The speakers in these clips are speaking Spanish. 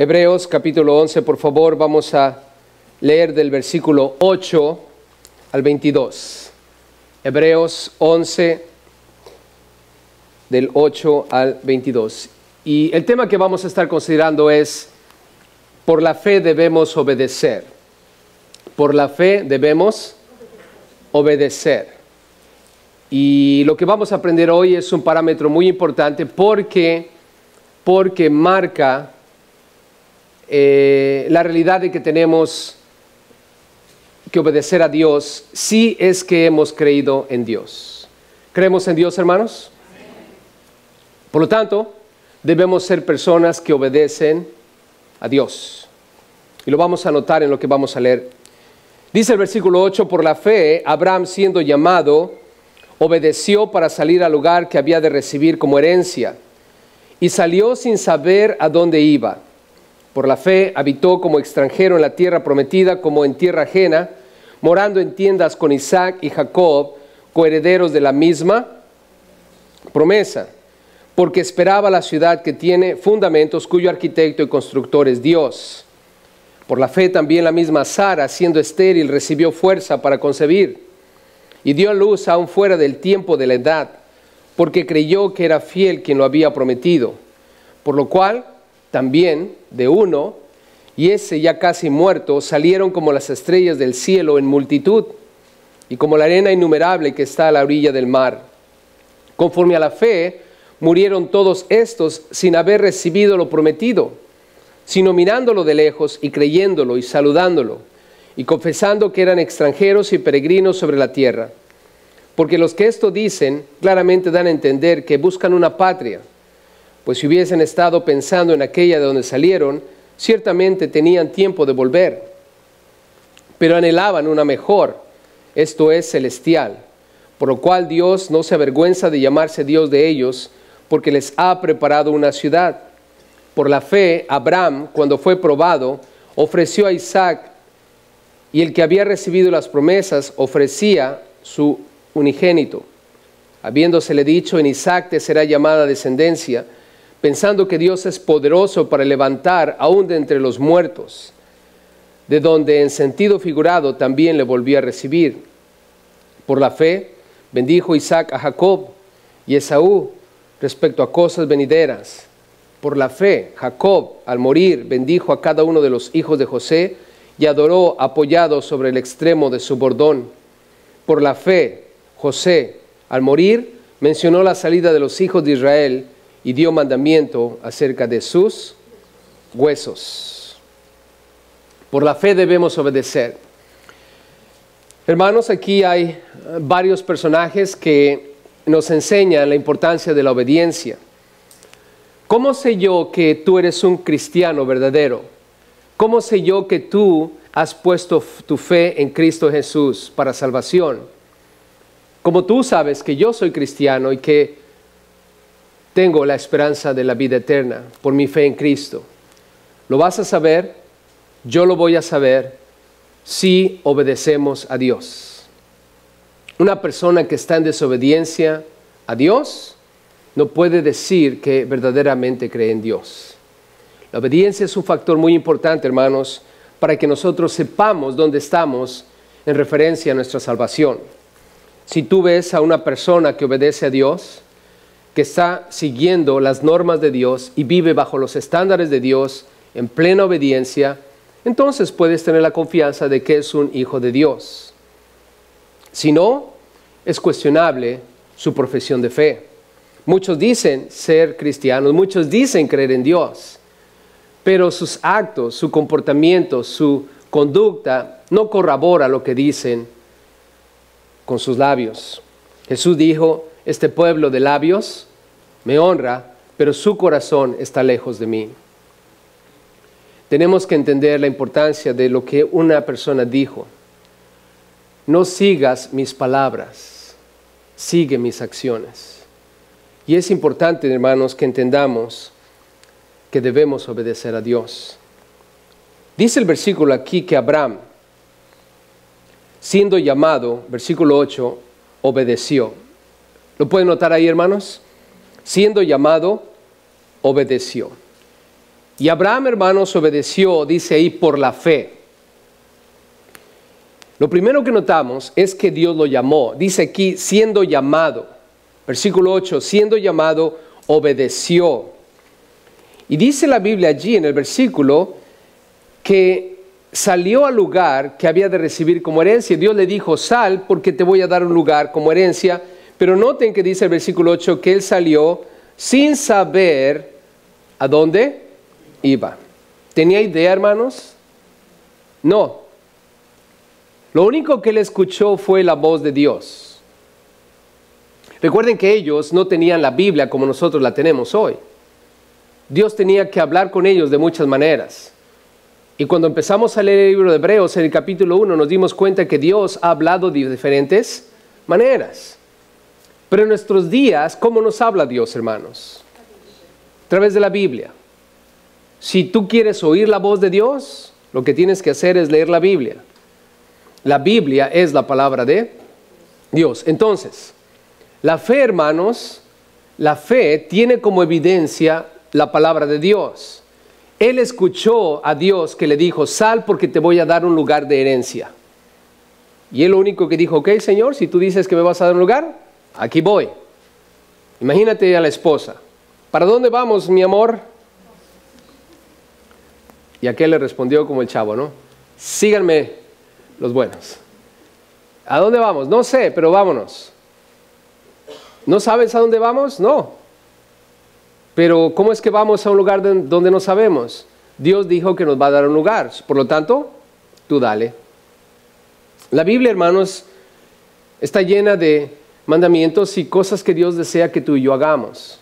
Hebreos capítulo 11, por favor, vamos a leer del versículo 8 al 22. Hebreos 11, del 8 al 22. Y el tema que vamos a estar considerando es, por la fe debemos obedecer. Por la fe debemos obedecer. Y lo que vamos a aprender hoy es un parámetro muy importante porque marca la realidad de que tenemos que obedecer a Dios si es que hemos creído en Dios. ¿Creemos en Dios, hermanos? Por lo tanto, debemos ser personas que obedecen a Dios. Y lo vamos a notar en lo que vamos a leer. Dice el versículo 8, por la fe, Abraham siendo llamado, obedeció para salir al lugar que había de recibir como herencia, y salió sin saber a dónde iba. Por la fe habitó como extranjero en la tierra prometida, como en tierra ajena, morando en tiendas con Isaac y Jacob, coherederos de la misma promesa, porque esperaba la ciudad que tiene fundamentos, cuyo arquitecto y constructor es Dios. Por la fe también la misma Sara, siendo estéril, recibió fuerza para concebir, y dio a luz aún fuera del tiempo de la edad, porque creyó que era fiel quien lo había prometido. Por lo cual también de uno, y ese ya casi muerto, salieron como las estrellas del cielo en multitud, y como la arena innumerable que está a la orilla del mar. Conforme a la fe, murieron todos estos sin haber recibido lo prometido, sino mirándolo de lejos y creyéndolo y saludándolo, y confesando que eran extranjeros y peregrinos sobre la tierra. Porque los que esto dicen claramente dan a entender que buscan una patria, pues si hubiesen estado pensando en aquella de donde salieron, ciertamente tenían tiempo de volver. Pero anhelaban una mejor, esto es celestial, por lo cual Dios no se avergüenza de llamarse Dios de ellos, porque les ha preparado una ciudad. Por la fe, Abraham, cuando fue probado, ofreció a Isaac, y el que había recibido las promesas ofrecía su unigénito, habiéndosele dicho, en Isaac te será llamada descendencia, pensando que Dios es poderoso para levantar aún de entre los muertos, de donde en sentido figurado también le volvió a recibir. Por la fe bendijo Isaac a Jacob y Esaú respecto a cosas venideras. Por la fe Jacob, al morir, bendijo a cada uno de los hijos de José y adoró apoyado sobre el extremo de su bordón. Por la fe José, al morir, mencionó la salida de los hijos de Israel y dio mandamiento acerca de sus huesos. Por la fe debemos obedecer. Hermanos, aquí hay varios personajes que nos enseñan la importancia de la obediencia. ¿Cómo sé yo que tú eres un cristiano verdadero? ¿Cómo sé yo que tú has puesto tu fe en Cristo Jesús para salvación? Como tú sabes que yo soy cristiano y que tengo la esperanza de la vida eterna por mi fe en Cristo, lo vas a saber, yo lo voy a saber, si obedecemos a Dios. Una persona que está en desobediencia a Dios no puede decir que verdaderamente cree en Dios. La obediencia es un factor muy importante, hermanos, para que nosotros sepamos dónde estamos en referencia a nuestra salvación. Si tú ves a una persona que obedece a Dios, que está siguiendo las normas de Dios y vive bajo los estándares de Dios en plena obediencia, entonces puedes tener la confianza de que es un hijo de Dios. Si no, es cuestionable su profesión de fe. Muchos dicen ser cristianos, muchos dicen creer en Dios, pero sus actos, su comportamiento, su conducta no corrobora lo que dicen con sus labios. Jesús dijo, este pueblo de labios me honra, pero su corazón está lejos de mí. Tenemos que entender la importancia de lo que una persona dijo. No sigas mis palabras, sigue mis acciones. Y es importante, hermanos, que entendamos que debemos obedecer a Dios. Dice el versículo aquí que Abraham, siendo llamado, versículo 8, obedeció. ¿Lo pueden notar ahí, hermanos? Siendo llamado, obedeció. Y Abraham, hermanos, obedeció, dice ahí, por la fe. Lo primero que notamos es que Dios lo llamó. Dice aquí, siendo llamado. Versículo 8, siendo llamado, obedeció. Y dice la Biblia allí en el versículo que salió al lugar que había de recibir como herencia. Dios le dijo, sal porque te voy a dar un lugar como herencia. Pero noten que dice el versículo 8 que él salió sin saber a dónde iba. ¿Tenía idea, hermanos? No. Lo único que él escuchó fue la voz de Dios. Recuerden que ellos no tenían la Biblia como nosotros la tenemos hoy. Dios tenía que hablar con ellos de muchas maneras. Y cuando empezamos a leer el libro de Hebreos, en el capítulo 1, nos dimos cuenta que Dios ha hablado de diferentes maneras. Pero en nuestros días, ¿cómo nos habla Dios, hermanos? A través de la Biblia. Si tú quieres oír la voz de Dios, lo que tienes que hacer es leer la Biblia. La Biblia es la palabra de Dios. Entonces, la fe, hermanos, la fe tiene como evidencia la palabra de Dios. Él escuchó a Dios que le dijo, sal porque te voy a dar un lugar de herencia. Y él lo único que dijo, ok, Señor, si tú dices que me vas a dar un lugar, aquí voy. Imagínate a la esposa, ¿para dónde vamos, mi amor? Y aquel le respondió como el chavo, ¿no? Síganme los buenos. ¿A dónde vamos? No sé, pero vámonos. ¿No sabes a dónde vamos? No. Pero ¿cómo es que vamos a un lugar donde no sabemos? Dios dijo que nos va a dar un lugar. Por lo tanto, tú dale. La Biblia, hermanos, está llena de mandamientos y cosas que Dios desea que tú y yo hagamos.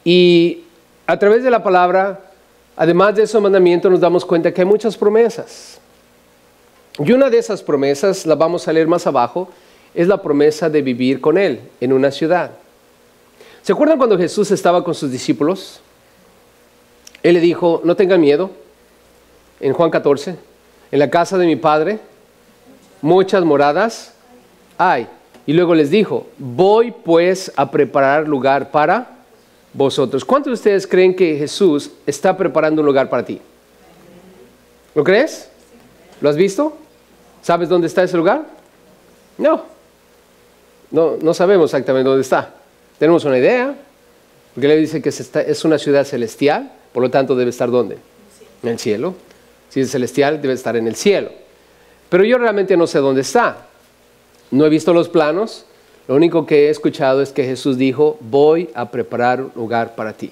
Y a través de la palabra, además de esos mandamientos, nos damos cuenta que hay muchas promesas. Y una de esas promesas, la vamos a leer más abajo, es la promesa de vivir con Él en una ciudad. ¿Se acuerdan cuando Jesús estaba con sus discípulos? Él le dijo, no tengan miedo, en Juan 14, en la casa de mi Padre muchas moradas hay. Y luego les dijo, voy pues a preparar lugar para vosotros. ¿Cuántos de ustedes creen que Jesús está preparando un lugar para ti? ¿Lo crees? ¿Lo has visto? ¿Sabes dónde está ese lugar? No sabemos exactamente dónde está. Tenemos una idea, porque le dice que es una ciudad celestial, por lo tanto debe estar ¿dónde? En el cielo. Si es celestial, debe estar en el cielo. Pero yo realmente no sé dónde está. No he visto los planos. Lo único que he escuchado es que Jesús dijo, voy a preparar un lugar para ti.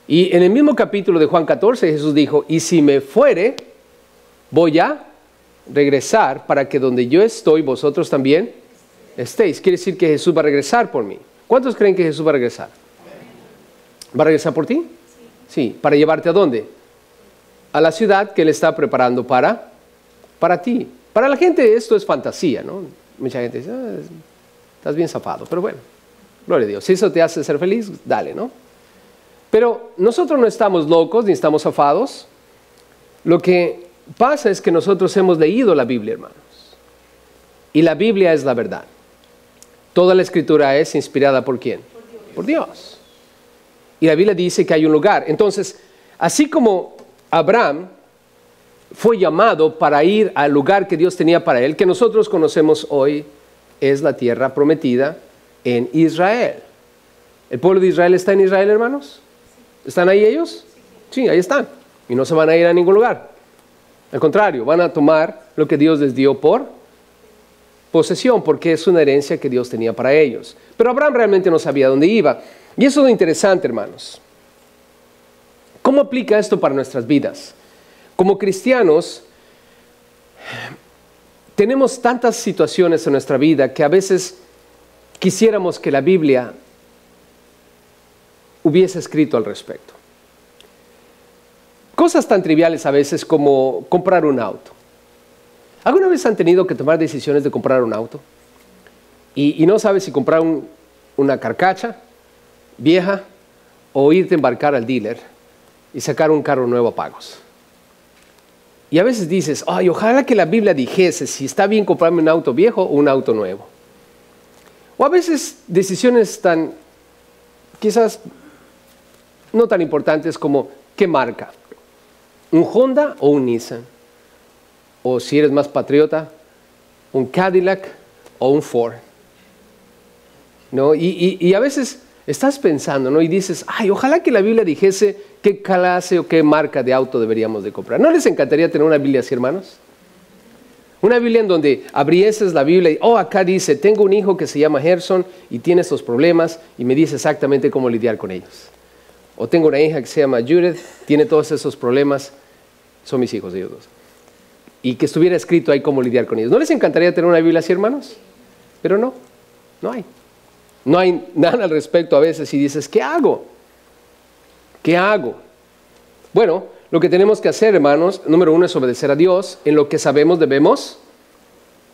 Y en el mismo capítulo de Juan 14, Jesús dijo, y si me fuere, voy a regresar para que donde yo estoy, vosotros también estéis. Quiere decir que Jesús va a regresar por mí. ¿Cuántos creen que Jesús va a regresar? ¿Va a regresar por ti? Sí. ¿Para llevarte a dónde? A la ciudad que Él está preparando para ti. Para la gente esto es fantasía, ¿no? Mucha gente dice, estás bien zafado, pero bueno, gloria a Dios. Si eso te hace ser feliz, dale, ¿no? Pero nosotros no estamos locos ni estamos zafados. Lo que pasa es que nosotros hemos leído la Biblia, hermanos. Y la Biblia es la verdad. Toda la Escritura es inspirada ¿por quién? Por Dios. Y la Biblia dice que hay un lugar. Entonces, así como Abraham fue llamado para ir al lugar que Dios tenía para él, que nosotros conocemos hoy, es la tierra prometida en Israel. ¿El pueblo de Israel está en Israel, hermanos? ¿Están ahí ellos? Sí, ahí están. Y no se van a ir a ningún lugar. Al contrario, van a tomar lo que Dios les dio por posesión, porque es una herencia que Dios tenía para ellos. Pero Abraham realmente no sabía dónde iba. Y eso es lo interesante, hermanos. ¿Cómo aplica esto para nuestras vidas? Como cristianos, tenemos tantas situaciones en nuestra vida que a veces quisiéramos que la Biblia hubiese escrito al respecto. Cosas tan triviales a veces como comprar un auto. ¿Alguna vez han tenido que tomar decisiones de comprar un auto? Y no sabes si comprar una carcacha vieja o irte a embarcar al dealer y sacar un carro nuevo a pagos. Y a veces dices, ay, ojalá que la Biblia dijese si está bien comprarme un auto viejo o un auto nuevo. O a veces decisiones tan, quizás no tan importantes como qué marca. ¿Un Honda o un Nissan? O si eres más patriota, un Cadillac o un Ford. ¿No? Y a veces estás pensando, ¿no? Y dices, ay, ojalá que la Biblia dijese qué clase o qué marca de auto deberíamos de comprar. ¿No les encantaría tener una Biblia así, hermanos? Una Biblia en donde abrieses la Biblia y, acá dice, tengo un hijo que se llama Gerson y tiene estos problemas y me dice exactamente cómo lidiar con ellos. O tengo una hija que se llama Judith, tiene todos esos problemas, son mis hijos ellos dos. Y que estuviera escrito ahí cómo lidiar con ellos. ¿No les encantaría tener una Biblia así, hermanos? Pero no hay. No hay nada al respecto a veces y dices, ¿qué hago? ¿Qué hago? Bueno, lo que tenemos que hacer, hermanos, número 1 es obedecer a Dios. En lo que sabemos debemos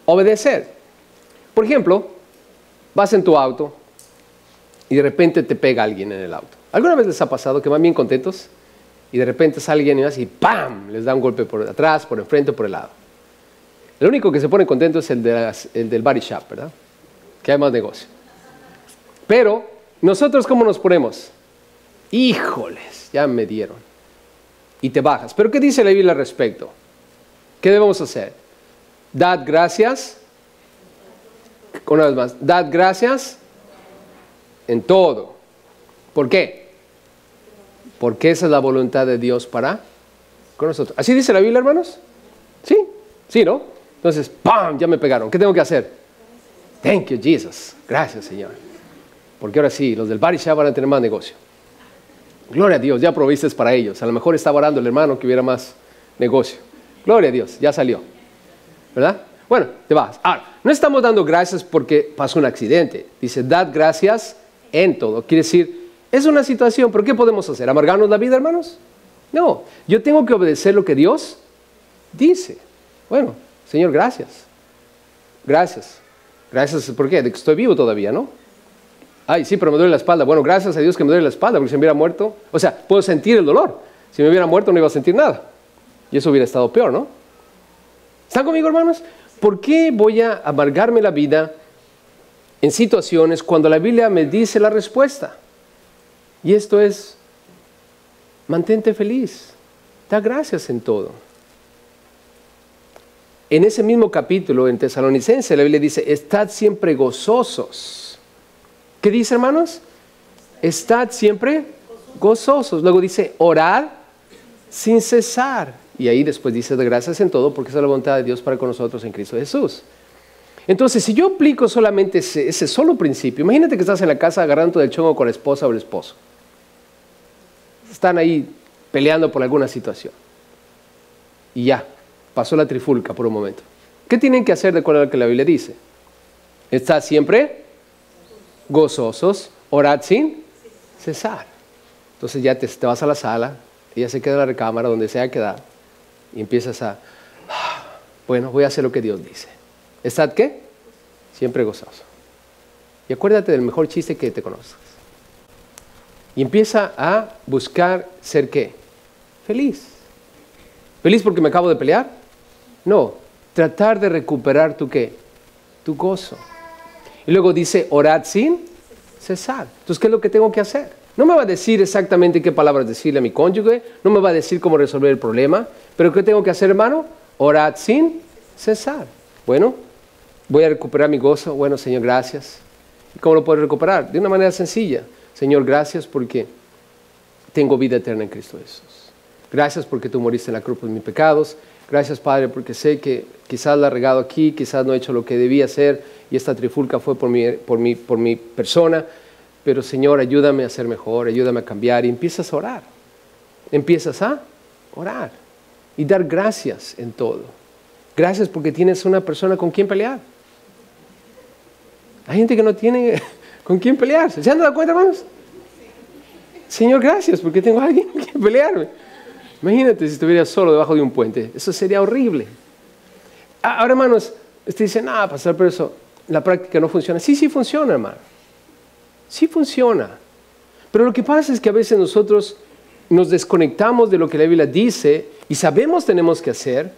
obedecer. Por ejemplo, vas en tu auto y de repente te pega alguien en el auto. ¿Alguna vez les ha pasado que van bien contentos y de repente sale alguien y ¡pam! Les da un golpe por atrás, por enfrente o por el lado? El único que se pone contento es el del body shop, ¿verdad? Que hay más negocio. Pero, ¿nosotros cómo nos ponemos? Híjoles, ya me dieron. Y te bajas. ¿Pero qué dice la Biblia al respecto? ¿Qué debemos hacer? Dad gracias. Una vez más, dad gracias en todo. ¿Por qué? Porque esa es la voluntad de Dios para con nosotros. ¿Así dice la Biblia, hermanos? ¿Sí? ¿Sí, no? Entonces, ¡pam! Ya me pegaron. ¿Qué tengo que hacer? Thank you, Jesus. Gracias, Señor. Porque ahora sí, los del body shop van a tener más negocio. Gloria a Dios, ya proviste para ellos. A lo mejor estaba orando el hermano que hubiera más negocio. Gloria a Dios, ya salió. ¿Verdad? Bueno, te vas. Ahora, no estamos dando gracias porque pasó un accidente. Dice, dad gracias en todo. Quiere decir, es una situación, pero ¿qué podemos hacer? ¿Amargarnos la vida, hermanos? No, yo tengo que obedecer lo que Dios dice. Bueno, Señor, gracias. Gracias. Gracias, ¿por qué? De que estoy vivo todavía, ¿no? Ay, sí, pero me duele la espalda. Bueno, gracias a Dios que me duele la espalda, porque si me hubiera muerto, o sea, puedo sentir el dolor. Si me hubiera muerto no iba a sentir nada. Y eso hubiera estado peor, ¿no? ¿Están conmigo, hermanos? ¿Por qué voy a amargarme la vida en situaciones cuando la Biblia me dice la respuesta? Y esto es, mantente feliz, da gracias en todo. En ese mismo capítulo, en Tesalonicenses, la Biblia dice, estad siempre gozosos. ¿Qué dice, hermanos? Estad siempre gozosos. Luego dice, orad sin cesar. Y ahí después dice, de gracias en todo, porque esa es la voluntad de Dios para con nosotros en Cristo Jesús. Entonces, si yo aplico solamente ese solo principio, imagínate que estás en la casa agarrando del chongo con la esposa o el esposo. Están ahí peleando por alguna situación. Y ya, pasó la trifulca por un momento. ¿Qué tienen que hacer de acuerdo a lo que la Biblia dice? Estad siempre gozosos, orad sin cesar. Entonces ya te vas a la sala, ella se queda en la recámara, donde sea quedar, y empiezas bueno, voy a hacer lo que Dios dice. ¿Estad qué? Siempre gozoso. Y acuérdate del mejor chiste que te conozcas. Y empieza a buscar ser ¿qué? Feliz. ¿Feliz porque me acabo de pelear? No, tratar de recuperar tu ¿qué? Tu gozo. Y luego dice, orad sin cesar. Entonces, ¿qué es lo que tengo que hacer? No me va a decir exactamente qué palabras decirle a mi cónyuge, no me va a decir cómo resolver el problema, pero ¿qué tengo que hacer, hermano? Orad sin cesar. Bueno, voy a recuperar mi gozo. Bueno, Señor, gracias. ¿Y cómo lo puedo recuperar? De una manera sencilla. Señor, gracias porque tengo vida eterna en Cristo Jesús. Gracias porque tú moriste en la cruz por mis pecados. Gracias, Padre, porque sé que quizás la he regado aquí, quizás no he hecho lo que debía hacer y esta trifulca fue por mi persona, pero Señor, ayúdame a ser mejor, ayúdame a cambiar, y empiezas a orar. Empiezas a orar y dar gracias en todo. Gracias porque tienes una persona con quien pelear. Hay gente que no tiene con quién pelearse. ¿Se han dado cuenta, hermanos? Señor, gracias porque tengo a alguien con quien pelearme. Imagínate si estuviera solo debajo de un puente. Eso sería horrible. Ahora, hermanos, usted dice, pastor, pero eso, la práctica no funciona. Sí funciona, hermano. Sí funciona. Pero lo que pasa es que a veces nosotros nos desconectamos de lo que la Biblia dice y sabemos tenemos que hacer,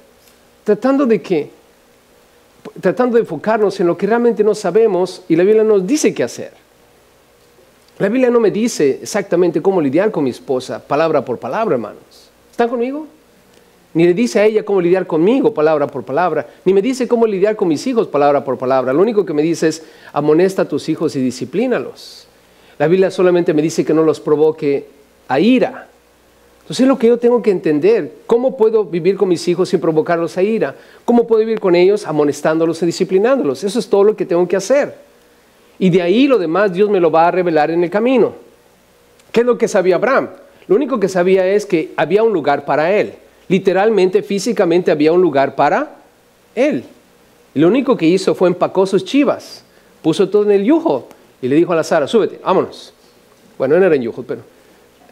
tratando de enfocarnos en lo que realmente no sabemos y la Biblia nos dice qué hacer. La Biblia no me dice exactamente cómo lidiar con mi esposa, palabra por palabra, hermanos. ¿Están conmigo? Ni le dice a ella cómo lidiar conmigo, palabra por palabra. Ni me dice cómo lidiar con mis hijos, palabra por palabra. Lo único que me dice es, amonesta a tus hijos y disciplínalos. La Biblia solamente me dice que no los provoque a ira. Entonces es lo que yo tengo que entender. ¿Cómo puedo vivir con mis hijos sin provocarlos a ira? ¿Cómo puedo vivir con ellos amonestándolos y disciplinándolos? Eso es todo lo que tengo que hacer. Y de ahí lo demás Dios me lo va a revelar en el camino. ¿Qué es lo que sabía Abraham? Lo único que sabía es que había un lugar para él. Literalmente, físicamente había un lugar para él. Y lo único que hizo fue empacó sus chivas, puso todo en el yujo y le dijo a la Sara, súbete, vámonos. Bueno, no eran yujos, pero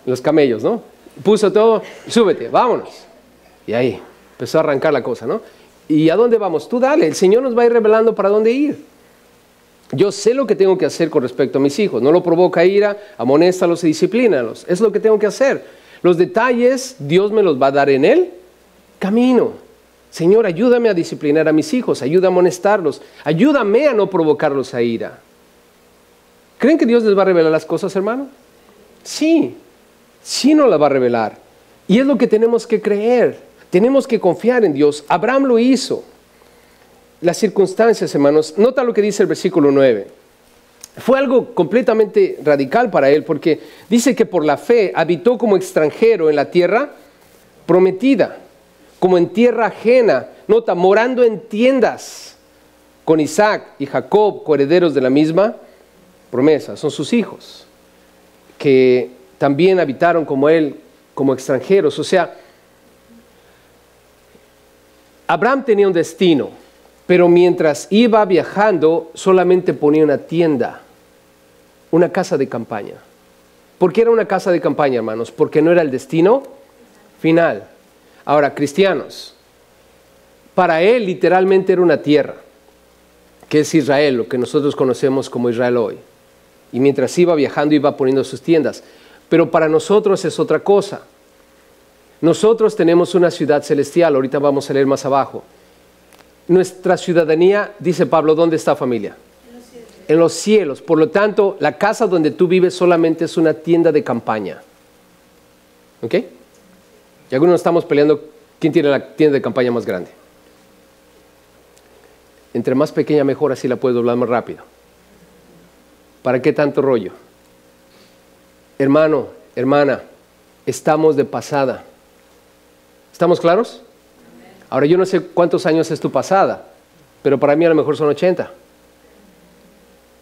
los camellos, ¿no? Puso todo, súbete, vámonos. Y ahí empezó a arrancar la cosa, ¿no? ¿Y a dónde vamos? Tú dale, el Señor nos va a ir revelando para dónde ir. Yo sé lo que tengo que hacer con respecto a mis hijos. No lo provoca ira, amonéstalos y disciplínalos. Es lo que tengo que hacer. Los detalles Dios me los va a dar en el camino. Señor, ayúdame a disciplinar a mis hijos, ayuda a amonestarlos, ayúdame a no provocarlos a ira. ¿Creen que Dios les va a revelar las cosas, hermano? Sí, sí nos las va a revelar. Y es lo que tenemos que creer. Tenemos que confiar en Dios. Abraham lo hizo. Las circunstancias, hermanos, nota lo que dice el versículo 9. Fue algo completamente radical para él, porque dice que por la fe habitó como extranjero en la tierra prometida, como en tierra ajena, nota, morando en tiendas con Isaac y Jacob, coherederos de la misma promesa. Son sus hijos, que también habitaron como él, como extranjeros. O sea, Abraham tenía un destino, pero mientras iba viajando solamente ponía una tienda, una casa de campaña. ¿Por qué era una casa de campaña, hermanos? Porque no era el destino final. Ahora, cristianos, para él literalmente era una tierra, que es Israel, lo que nosotros conocemos como Israel hoy. Y mientras iba viajando iba poniendo sus tiendas. Pero para nosotros es otra cosa. Nosotros tenemos una ciudad celestial, ahorita vamos a leer más abajo. Nuestra ciudadanía, dice Pablo, ¿dónde está, familia? En los cielos. Por lo tanto, la casa donde tú vives solamente es una tienda de campaña. ¿Ok? Y algunos estamos peleando quién tiene la tienda de campaña más grande. Entre más pequeña mejor, así la puedes doblar más rápido. ¿Para qué tanto rollo? Hermano, hermana, estamos de pasada. ¿Estamos claros? Ahora, yo no sé cuántos años es tu pasada, pero para mí a lo mejor son 80.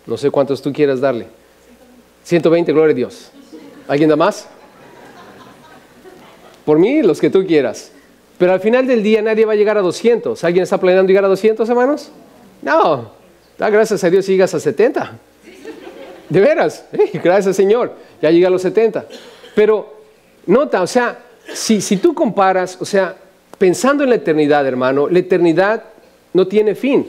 No sé cuántos tú quieras darle. 120, gloria a Dios. ¿Alguien da más? Por mí, los que tú quieras. Pero al final del día nadie va a llegar a 200. ¿Alguien está planeando llegar a 200, hermanos? No. Da gracias a Dios si llegas a 70. De veras. Gracias, Señor. Ya llega a los 70. Pero, nota, o sea, si tú comparas, o sea, pensando en la eternidad, hermano, la eternidad no tiene fin.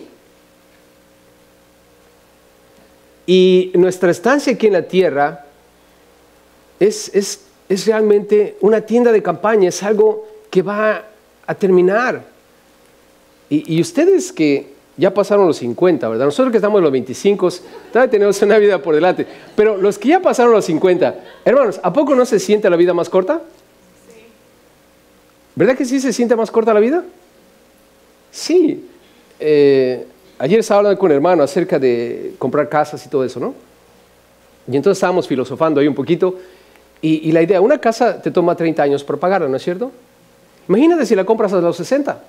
Y nuestra estancia aquí en la tierra es realmente una tienda de campaña, es algo que va a terminar. Y ustedes que ya pasaron los 50, ¿verdad? Nosotros que estamos en los 25, todavía tenemos una vida por delante. Pero los que ya pasaron los 50, hermanos, ¿a poco no se siente la vida más corta? Sí. ¿Verdad que sí se siente más corta la vida? Sí. Ayer estaba hablando con un hermano acerca de comprar casas y todo eso, ¿no? Y entonces estábamos filosofando ahí un poquito. Y la idea, una casa te toma 30 años para pagarla, ¿no es cierto? Imagínate si la compras a los 60.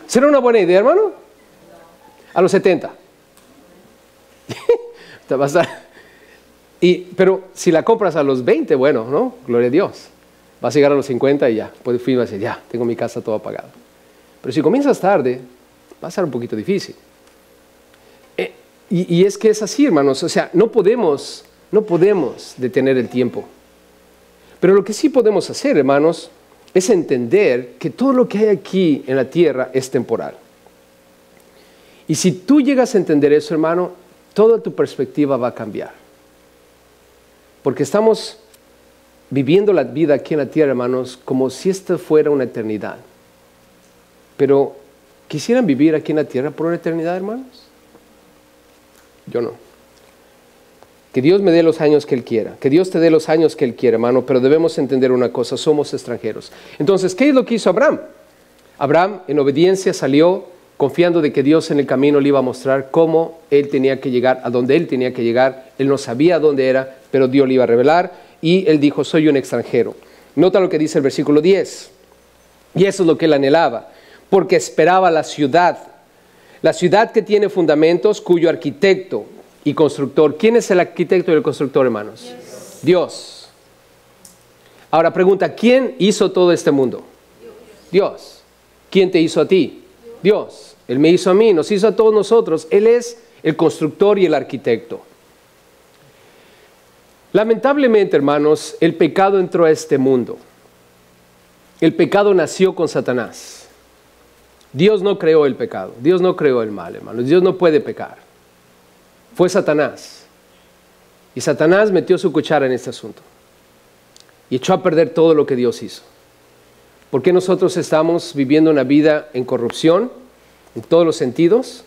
¿Será una buena idea, hermano? A los 70. Te vas a... pero si la compras a los 20, bueno, ¿no? Gloria a Dios. Vas a llegar a los 50 y ya. Puedes ir a decir, ya, tengo mi casa toda pagada. Pero si comienzas tarde, va a ser un poquito difícil. Y es que es así, hermanos. O sea, no podemos detener el tiempo. Pero lo que sí podemos hacer, hermanos, es entender que todo lo que hay aquí en la tierra es temporal. Y si tú llegas a entender eso, hermano, toda tu perspectiva va a cambiar. Porque estamos viviendo la vida aquí en la tierra, hermanos, como si esta fuera una eternidad. Pero, ¿quisieran vivir aquí en la tierra por una eternidad, hermanos? Yo no. Que Dios me dé los años que Él quiera, que Dios te dé los años que Él quiera, hermano, pero debemos entender una cosa, somos extranjeros. Entonces, ¿qué es lo que hizo Abraham? Abraham, en obediencia, salió confiando de que Dios en el camino le iba a mostrar cómo él tenía que llegar, a donde él tenía que llegar. Él no sabía dónde era, pero Dios le iba a revelar, y él dijo, soy un extranjero. Nota lo que dice el versículo 10, y eso es lo que él anhelaba, porque esperaba la ciudad que tiene fundamentos, cuyo arquitecto y constructor. ¿Quién es el arquitecto y el constructor, hermanos? Dios. Ahora pregunta, ¿quién hizo todo este mundo? Dios. ¿Quién te hizo a ti? Dios. Él me hizo a mí, nos hizo a todos nosotros. Él es el constructor y el arquitecto. Lamentablemente, hermanos, el pecado entró a este mundo. El pecado nació con Satanás. Dios no creó el pecado. Dios no creó el mal, hermanos. Dios no puede pecar. Fue Satanás. Y Satanás metió su cuchara en este asunto. Y echó a perder todo lo que Dios hizo. ¿Por qué nosotros estamos viviendo una vida en corrupción, en todos los sentidos?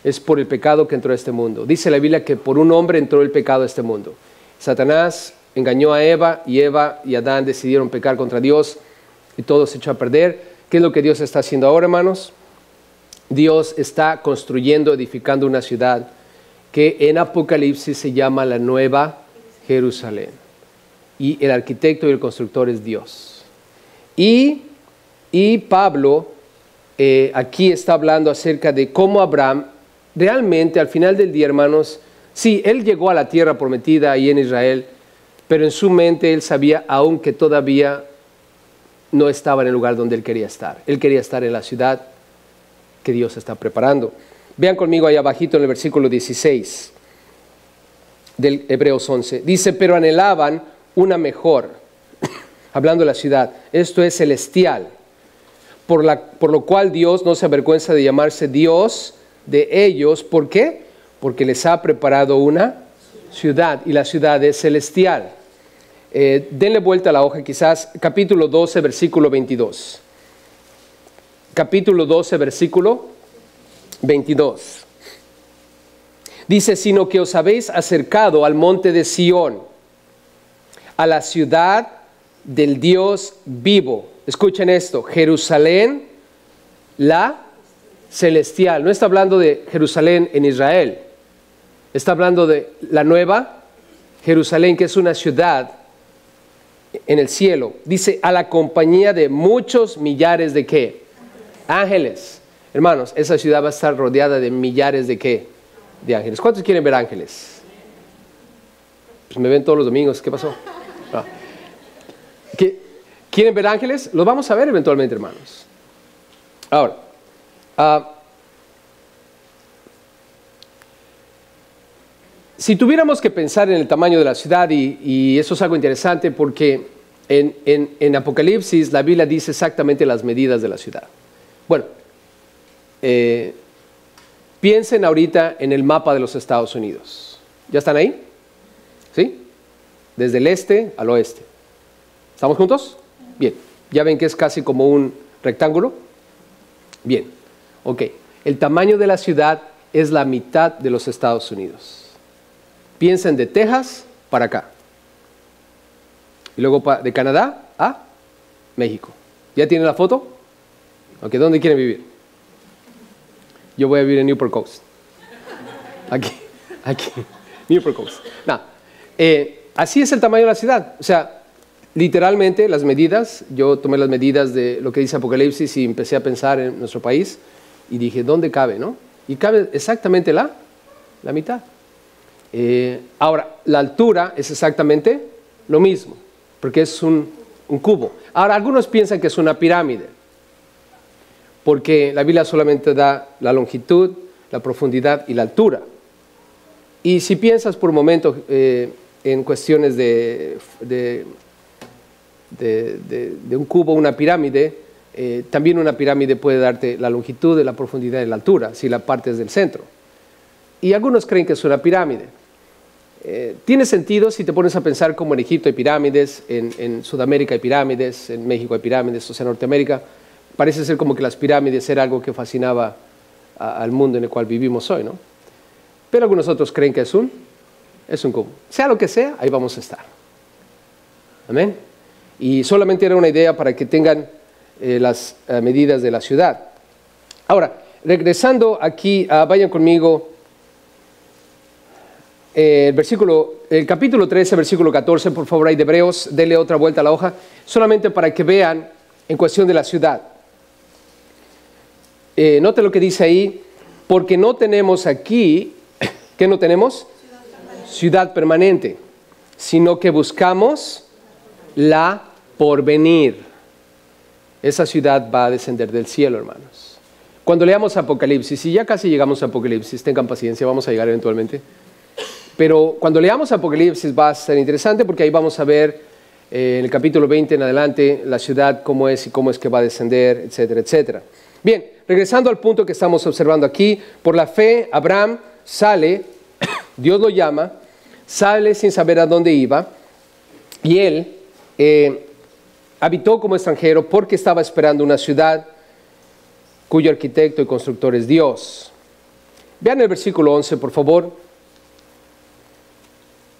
Es por el pecado que entró a este mundo. Dice la Biblia que por un hombre entró el pecado a este mundo. Satanás engañó a Eva y Adán decidieron pecar contra Dios y todo se echó a perder. ¿Qué es lo que Dios está haciendo ahora, hermanos? Dios está construyendo, edificando una ciudad que en Apocalipsis se llama la Nueva Jerusalén. Y el arquitecto y el constructor es Dios. Y Pablo aquí está hablando acerca de cómo Abraham realmente al final del día, hermanos, sí, él llegó a la tierra prometida ahí en Israel, pero en su mente él sabía aún que todavía no estaba en el lugar donde él quería estar. Él quería estar en la ciudad que Dios está preparando. Vean conmigo ahí abajito en el versículo 16 del Hebreos 11. Dice, pero anhelaban una mejor, hablando de la ciudad, esto es celestial, por lo cual Dios no se avergüenza de llamarse Dios de ellos. ¿Por qué? Porque les ha preparado una ciudad, y la ciudad es celestial. Denle vuelta a la hoja quizás, capítulo 12, versículo 22. Capítulo 12, versículo 22. Dice, sino que os habéis acercado al monte de Sión, a la ciudad del Dios vivo. Escuchen esto, Jerusalén, la celestial. No está hablando de Jerusalén en Israel. Está hablando de la nueva Jerusalén, que es una ciudad en el cielo. Dice, a la compañía de muchos millares de ¿qué? Ángeles. Hermanos, esa ciudad va a estar rodeada de millares de ¿qué? De ángeles. ¿Cuántos quieren ver ángeles? Pues me ven todos los domingos. ¿Qué pasó? No. ¿Quieren ver ángeles? Los vamos a ver eventualmente, hermanos. Ahora, si tuviéramos que pensar en el tamaño de la ciudad, y eso es algo interesante porque en Apocalipsis la Biblia dice exactamente las medidas de la ciudad. Bueno, piensen ahorita en el mapa de los Estados Unidos. ¿Ya están ahí? ¿Sí? Desde el este al oeste. ¿Estamos juntos? Bien. ¿Ya ven que es casi como un rectángulo? Bien. Ok. El tamaño de la ciudad es la mitad de los Estados Unidos. Piensen de Texas para acá. Y luego de Canadá a México. ¿Ya tienen la foto? Ok, ¿dónde quieren vivir? Yo voy a vivir en Newport Coast. Aquí, Newport Coast. No, así es el tamaño de la ciudad. O sea, literalmente las medidas, yo tomé las medidas de lo que dice Apocalipsis y empecé a pensar en nuestro país y dije, ¿dónde cabe, no? Y cabe exactamente la mitad. Ahora, la altura es exactamente lo mismo, porque es un cubo. Ahora, algunos piensan que es una pirámide, porque la Biblia solamente da la longitud, la profundidad y la altura. Y si piensas por un momento en cuestiones de un cubo, una pirámide, también una pirámide puede darte la longitud, la profundidad y la altura, si la partes del centro. Y algunos creen que es una pirámide. Tiene sentido si te pones a pensar como en Egipto hay pirámides, en Sudamérica hay pirámides, en México hay pirámides, o sea, en Norteamérica. Parece ser como que las pirámides era algo que fascinaba al mundo en el cual vivimos hoy, ¿no? Pero algunos otros creen que es un es un cómo. Sea lo que sea, ahí vamos a estar. Amén. Y solamente era una idea para que tengan las medidas de la ciudad. Ahora, regresando aquí, vayan conmigo, el capítulo 13, versículo 14, por favor, ahí de Hebreos, denle otra vuelta a la hoja, solamente para que vean en cuestión de la ciudad. Note lo que dice ahí, porque no tenemos aquí, ¿qué no tenemos? Ciudad permanente, sino que buscamos la porvenir. Esa ciudad va a descender del cielo, hermanos. Cuando leamos Apocalipsis, y ya casi llegamos a Apocalipsis, tengan paciencia, vamos a llegar eventualmente. Pero cuando leamos Apocalipsis va a ser interesante porque ahí vamos a ver en el capítulo 20 en adelante la ciudad, cómo es y cómo es que va a descender, etcétera, etcétera. Bien, regresando al punto que estamos observando aquí, por la fe Abraham sale, Dios lo llama, sale sin saber a dónde iba, y él habitó como extranjero porque estaba esperando una ciudad cuyo arquitecto y constructor es Dios. Vean el versículo 11, por favor.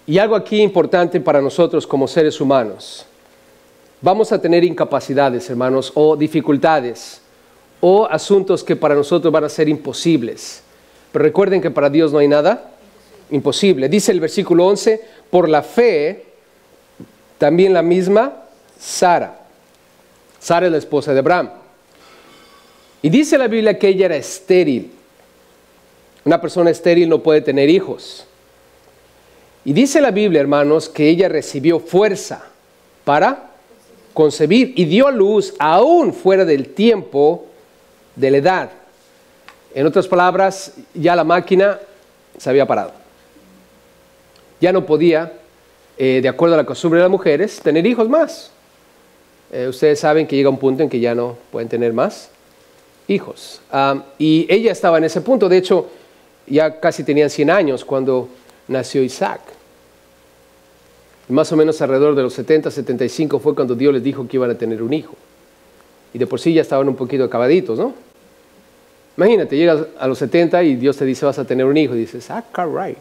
Y algo aquí importante para nosotros como seres humanos. Vamos a tener incapacidades, hermanos, o dificultades, o asuntos que para nosotros van a ser imposibles. Pero recuerden que para Dios no hay nada imposible. Dice el versículo 11, por la fe, también la misma Sara. Sara es la esposa de Abraham. Y dice la Biblia que ella era estéril. Una persona estéril no puede tener hijos. Y dice la Biblia, hermanos, que ella recibió fuerza para concebir y dio a luz aún fuera del tiempo de la edad. En otras palabras, ya la máquina se había parado. Ya no podía, de acuerdo a la costumbre de las mujeres, tener hijos más. Ustedes saben que llega un punto en que ya no pueden tener más hijos. Y ella estaba en ese punto. De hecho, ya casi tenían 100 años cuando nació Isaac. Más o menos alrededor de los 70, 75 fue cuando Dios les dijo que iban a tener un hijo. Y de por sí ya estaban un poquito acabaditos, ¿no? Imagínate, llegas a los 70 y Dios te dice vas a tener un hijo. Y dices, caray,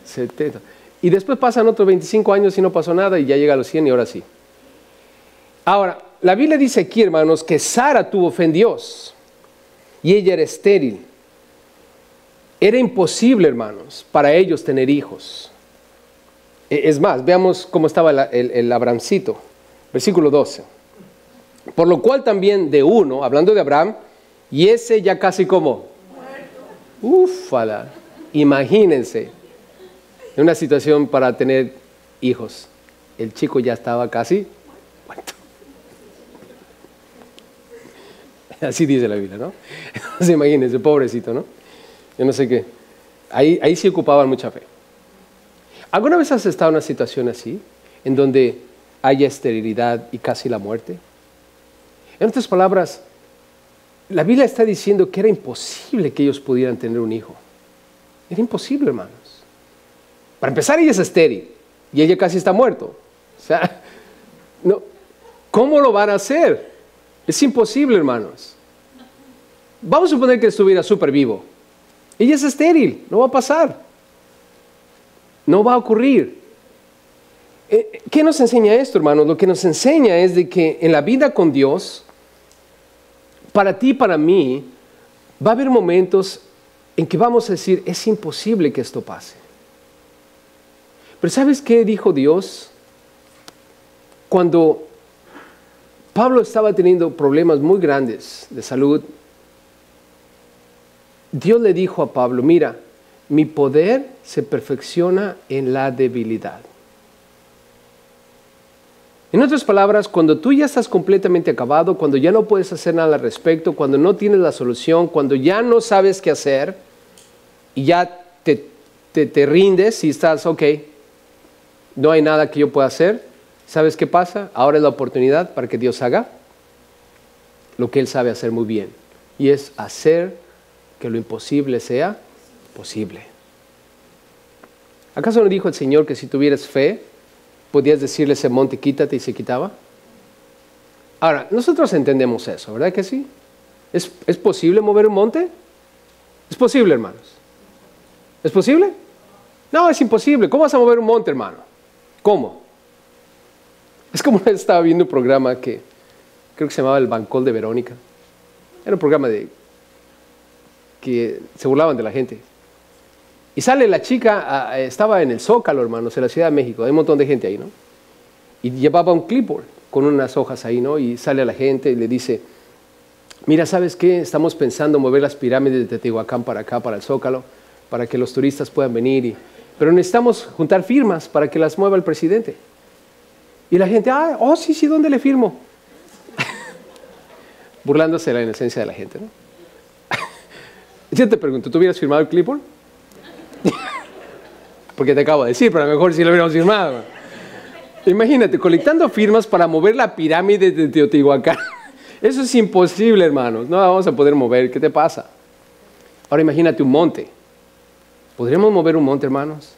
70. Y después pasan otros 25 años y no pasó nada y ya llega a los 100 y ahora sí. Ahora, la Biblia dice aquí, hermanos, que Sara tuvo fe en Dios y ella era estéril. Era imposible, hermanos, para ellos tener hijos. Es más, veamos cómo estaba el Abrahamcito. Versículo 12. Por lo cual también de uno, hablando de Abraham, y ese ya casi como ufala, imagínense, en una situación para tener hijos. El chico ya estaba casi muerto. Así dice la Biblia, ¿no? Entonces imagínense, pobrecito, ¿no? Yo no sé qué. Ahí sí ocupaban mucha fe. ¿Alguna vez has estado en una situación así, en donde haya esterilidad y casi la muerte? En otras palabras, la Biblia está diciendo que era imposible que ellos pudieran tener un hijo. Era imposible, hermanos. Para empezar, ella es estéril y ella casi está muerto. O sea, no, ¿cómo lo van a hacer? Es imposible, hermanos. Vamos a suponer que estuviera súper vivo. Ella es estéril, no va a pasar. No va a ocurrir. ¿Qué nos enseña esto, hermanos? Lo que nos enseña es de que en la vida con Dios, para ti y para mí, va a haber momentos en que vamos a decir, es imposible que esto pase. Pero ¿sabes qué dijo Dios? Cuando Pablo estaba teniendo problemas muy grandes de salud, Dios le dijo a Pablo, mira, mi poder se perfecciona en la debilidad. En otras palabras, cuando tú ya estás completamente acabado, cuando ya no puedes hacer nada al respecto, cuando no tienes la solución, cuando ya no sabes qué hacer y ya te rindes y estás, ok, no hay nada que yo pueda hacer, ¿sabes qué pasa? Ahora es la oportunidad para que Dios haga lo que Él sabe hacer muy bien, y es hacer que lo imposible sea posible. ¿Acaso no dijo el Señor que si tuvieras fe, podías decirle a ese monte, quítate, y se quitaba? Ahora, nosotros entendemos eso, ¿verdad que sí? ¿Es posible mover un monte? Es posible, hermanos. ¿Es posible? No, es imposible. ¿Cómo vas a mover un monte, hermano? ¿Cómo? Es como una vez estaba viendo un programa que creo que se llamaba El Bancol de Verónica. Era un programa que se burlaban de la gente. Y sale la chica, estaba en el Zócalo, hermanos, en la Ciudad de México. Hay un montón de gente ahí, ¿no? Y llevaba un clipboard con unas hojas ahí, ¿no? Y sale a la gente y le dice, mira, ¿sabes qué? Estamos pensando mover las pirámides de Teotihuacán para acá, para el Zócalo, para que los turistas puedan venir. Pero necesitamos juntar firmas para que las mueva el presidente. Y la gente, sí, ¿dónde le firmo? Burlándose de la inocencia de la gente, ¿no? Yo te pregunto, ¿tú hubieras firmado el clipboard? Porque te acabo de decir, pero a lo mejor sí lo hubiéramos firmado. Imagínate, colectando firmas para mover la pirámide de Teotihuacán. Eso es imposible, hermanos. No la vamos a poder mover. ¿Qué te pasa? Ahora imagínate un monte. ¿Podríamos mover un monte, hermanos?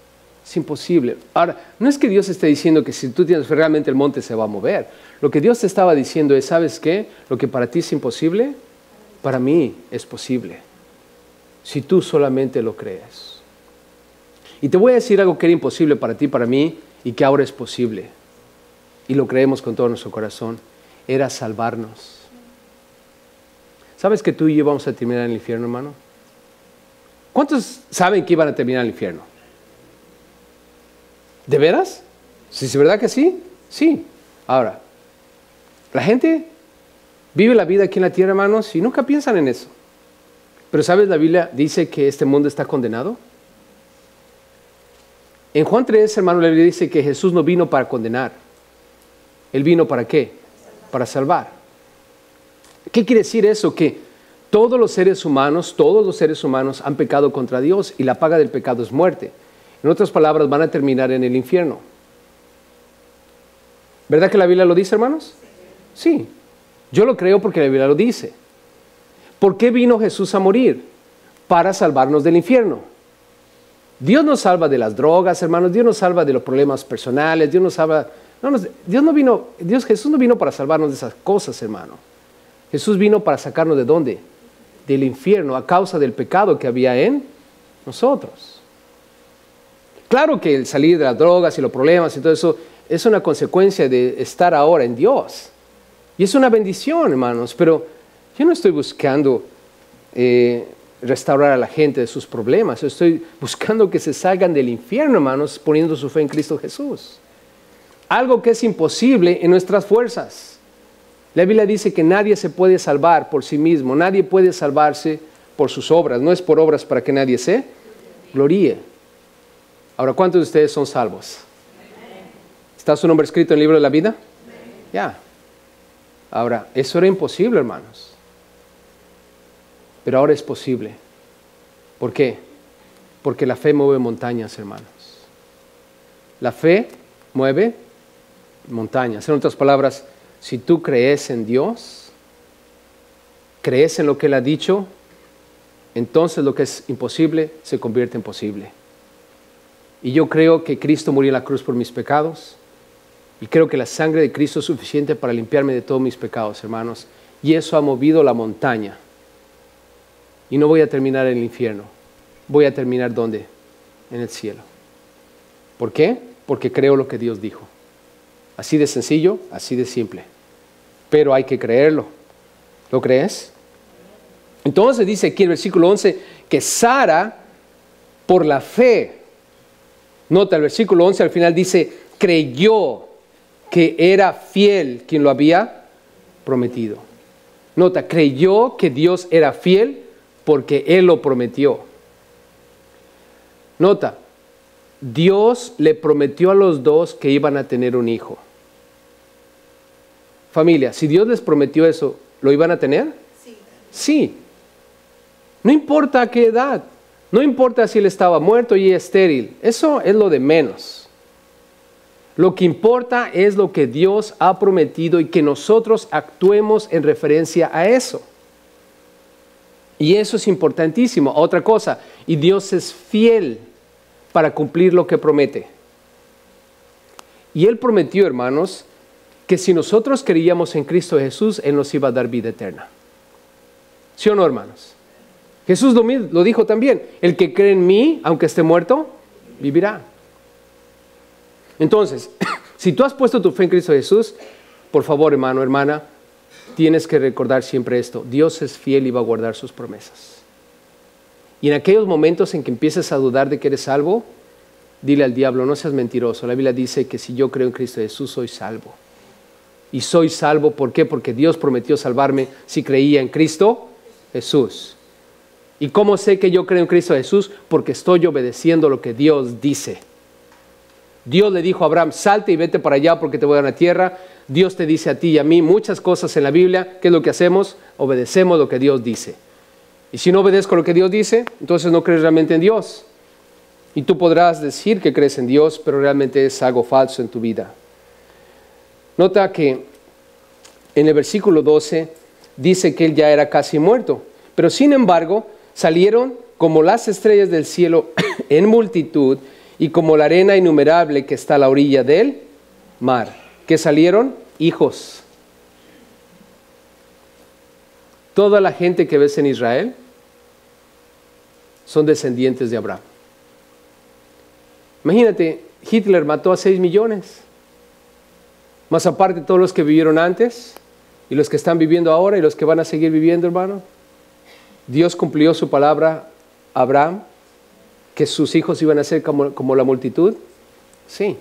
Es imposible. Ahora, no es que Dios esté diciendo que si tú tienes fe, realmente el monte se va a mover. Lo que Dios te estaba diciendo es, ¿sabes qué? Lo que para ti es imposible, para mí es posible. Si tú solamente lo crees. Y te voy a decir algo que era imposible para ti, para mí, y que ahora es posible. Y lo creemos con todo nuestro corazón. Era salvarnos. ¿Sabes que tú y yo vamos a terminar en el infierno, hermano? ¿Cuántos saben que iban a terminar en el infierno? ¿De veras? ¿Sí, es verdad que sí? Sí. Ahora, la gente vive la vida aquí en la tierra, hermanos, y nunca piensan en eso. Pero ¿sabes? La Biblia dice que este mundo está condenado. En Juan 3, hermano, la Biblia dice que Jesús no vino para condenar. ¿Él vino para qué? Para salvar. ¿Qué quiere decir eso? Que todos los seres humanos han pecado contra Dios y la paga del pecado es muerte. En otras palabras, van a terminar en el infierno. ¿Verdad que la Biblia lo dice, hermanos? Sí. Yo lo creo porque la Biblia lo dice. ¿Por qué vino Jesús a morir? Para salvarnos del infierno. Dios nos salva de las drogas, hermanos. Dios nos salva de los problemas personales. Dios nos salva... Jesús no vino para salvarnos de esas cosas, hermano. Jesús vino para sacarnos ¿de dónde? Del infierno, a causa del pecado que había en nosotros. Claro que el salir de las drogas y los problemas y todo eso es una consecuencia de estar ahora en Dios. Y es una bendición, hermanos, pero yo no estoy buscando restaurar a la gente de sus problemas. Yo estoy buscando que se salgan del infierno, hermanos, poniendo su fe en Cristo Jesús. Algo que es imposible en nuestras fuerzas. La Biblia dice que nadie se puede salvar por sí mismo, nadie puede salvarse por sus obras. No es por obras para que nadie se gloríe. Ahora, ¿cuántos de ustedes son salvos? ¿Está su nombre escrito en el libro de la vida? Ya. Ahora, eso era imposible, hermanos. Pero ahora es posible. ¿Por qué? Porque la fe mueve montañas, hermanos. La fe mueve montañas. En otras palabras, si tú crees en Dios, crees en lo que Él ha dicho, entonces lo que es imposible se convierte en posible. Y yo creo que Cristo murió en la cruz por mis pecados. Y creo que la sangre de Cristo es suficiente para limpiarme de todos mis pecados, hermanos. Y eso ha movido la montaña. Y no voy a terminar en el infierno. Voy a terminar ¿dónde? En el cielo. ¿Por qué? Porque creo lo que Dios dijo. Así de sencillo, así de simple. Pero hay que creerlo. ¿Lo crees? Entonces dice aquí en el versículo 11 que Sara, por la fe, nota el versículo 11 al final dice, creyó que era fiel quien lo había prometido. Nota, creyó que Dios era fiel porque Él lo prometió. Nota, Dios le prometió a los dos que iban a tener un hijo. Familia, si Dios les prometió eso, ¿lo iban a tener? Sí. Sí. No importa a qué edad. No importa si él estaba muerto y estéril. Eso es lo de menos. Lo que importa es lo que Dios ha prometido y que nosotros actuemos en referencia a eso. Y eso es importantísimo. Otra cosa, y Dios es fiel para cumplir lo que promete. Y Él prometió, hermanos, que si nosotros creíamos en Cristo Jesús, Él nos iba a dar vida eterna. ¿Sí o no, hermanos? Jesús lo dijo también, el que cree en mí, aunque esté muerto, vivirá. Entonces, si tú has puesto tu fe en Cristo Jesús, por favor, hermano, hermana, tienes que recordar siempre esto: Dios es fiel y va a guardar sus promesas. Y en aquellos momentos en que empieces a dudar de que eres salvo, dile al diablo: no seas mentiroso. La Biblia dice que si yo creo en Cristo Jesús, soy salvo. Y soy salvo, ¿por qué? Porque Dios prometió salvarme si creía en Cristo Jesús. ¿Y cómo sé que yo creo en Cristo Jesús? Porque estoy obedeciendo lo que Dios dice. Dios le dijo a Abraham: salte y vete para allá porque te voy a dar una tierra. Dios te dice a ti y a mí muchas cosas en la Biblia. ¿Qué es lo que hacemos? Obedecemos lo que Dios dice. Y si no obedezco lo que Dios dice, entonces no crees realmente en Dios. Y tú podrás decir que crees en Dios, pero realmente es algo falso en tu vida. Nota que en el versículo 12 dice que él ya era casi muerto. Pero sin embargo, salieron como las estrellas del cielo en multitud y como la arena innumerable que está a la orilla del mar. ¿Qué salieron? Hijos. Toda la gente que ves en Israel son descendientes de Abraham. Imagínate, Hitler mató a 6 millones. Más aparte todos los que vivieron antes y los que están viviendo ahora y los que van a seguir viviendo, hermano. Dios cumplió su palabra a Abraham, que sus hijos iban a ser como la multitud. Sí.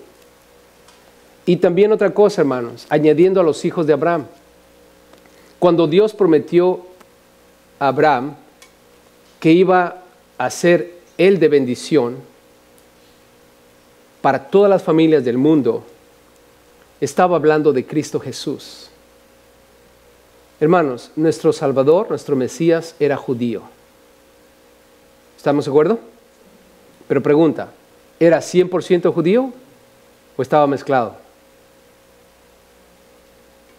Y también otra cosa, hermanos, añadiendo a los hijos de Abraham. Cuando Dios prometió a Abraham que iba a ser él de bendición para todas las familias del mundo, estaba hablando de Cristo Jesús. Hermanos, nuestro Salvador, nuestro Mesías, era judío. ¿Estamos de acuerdo? Pero pregunta, ¿era 100% judío o estaba mezclado?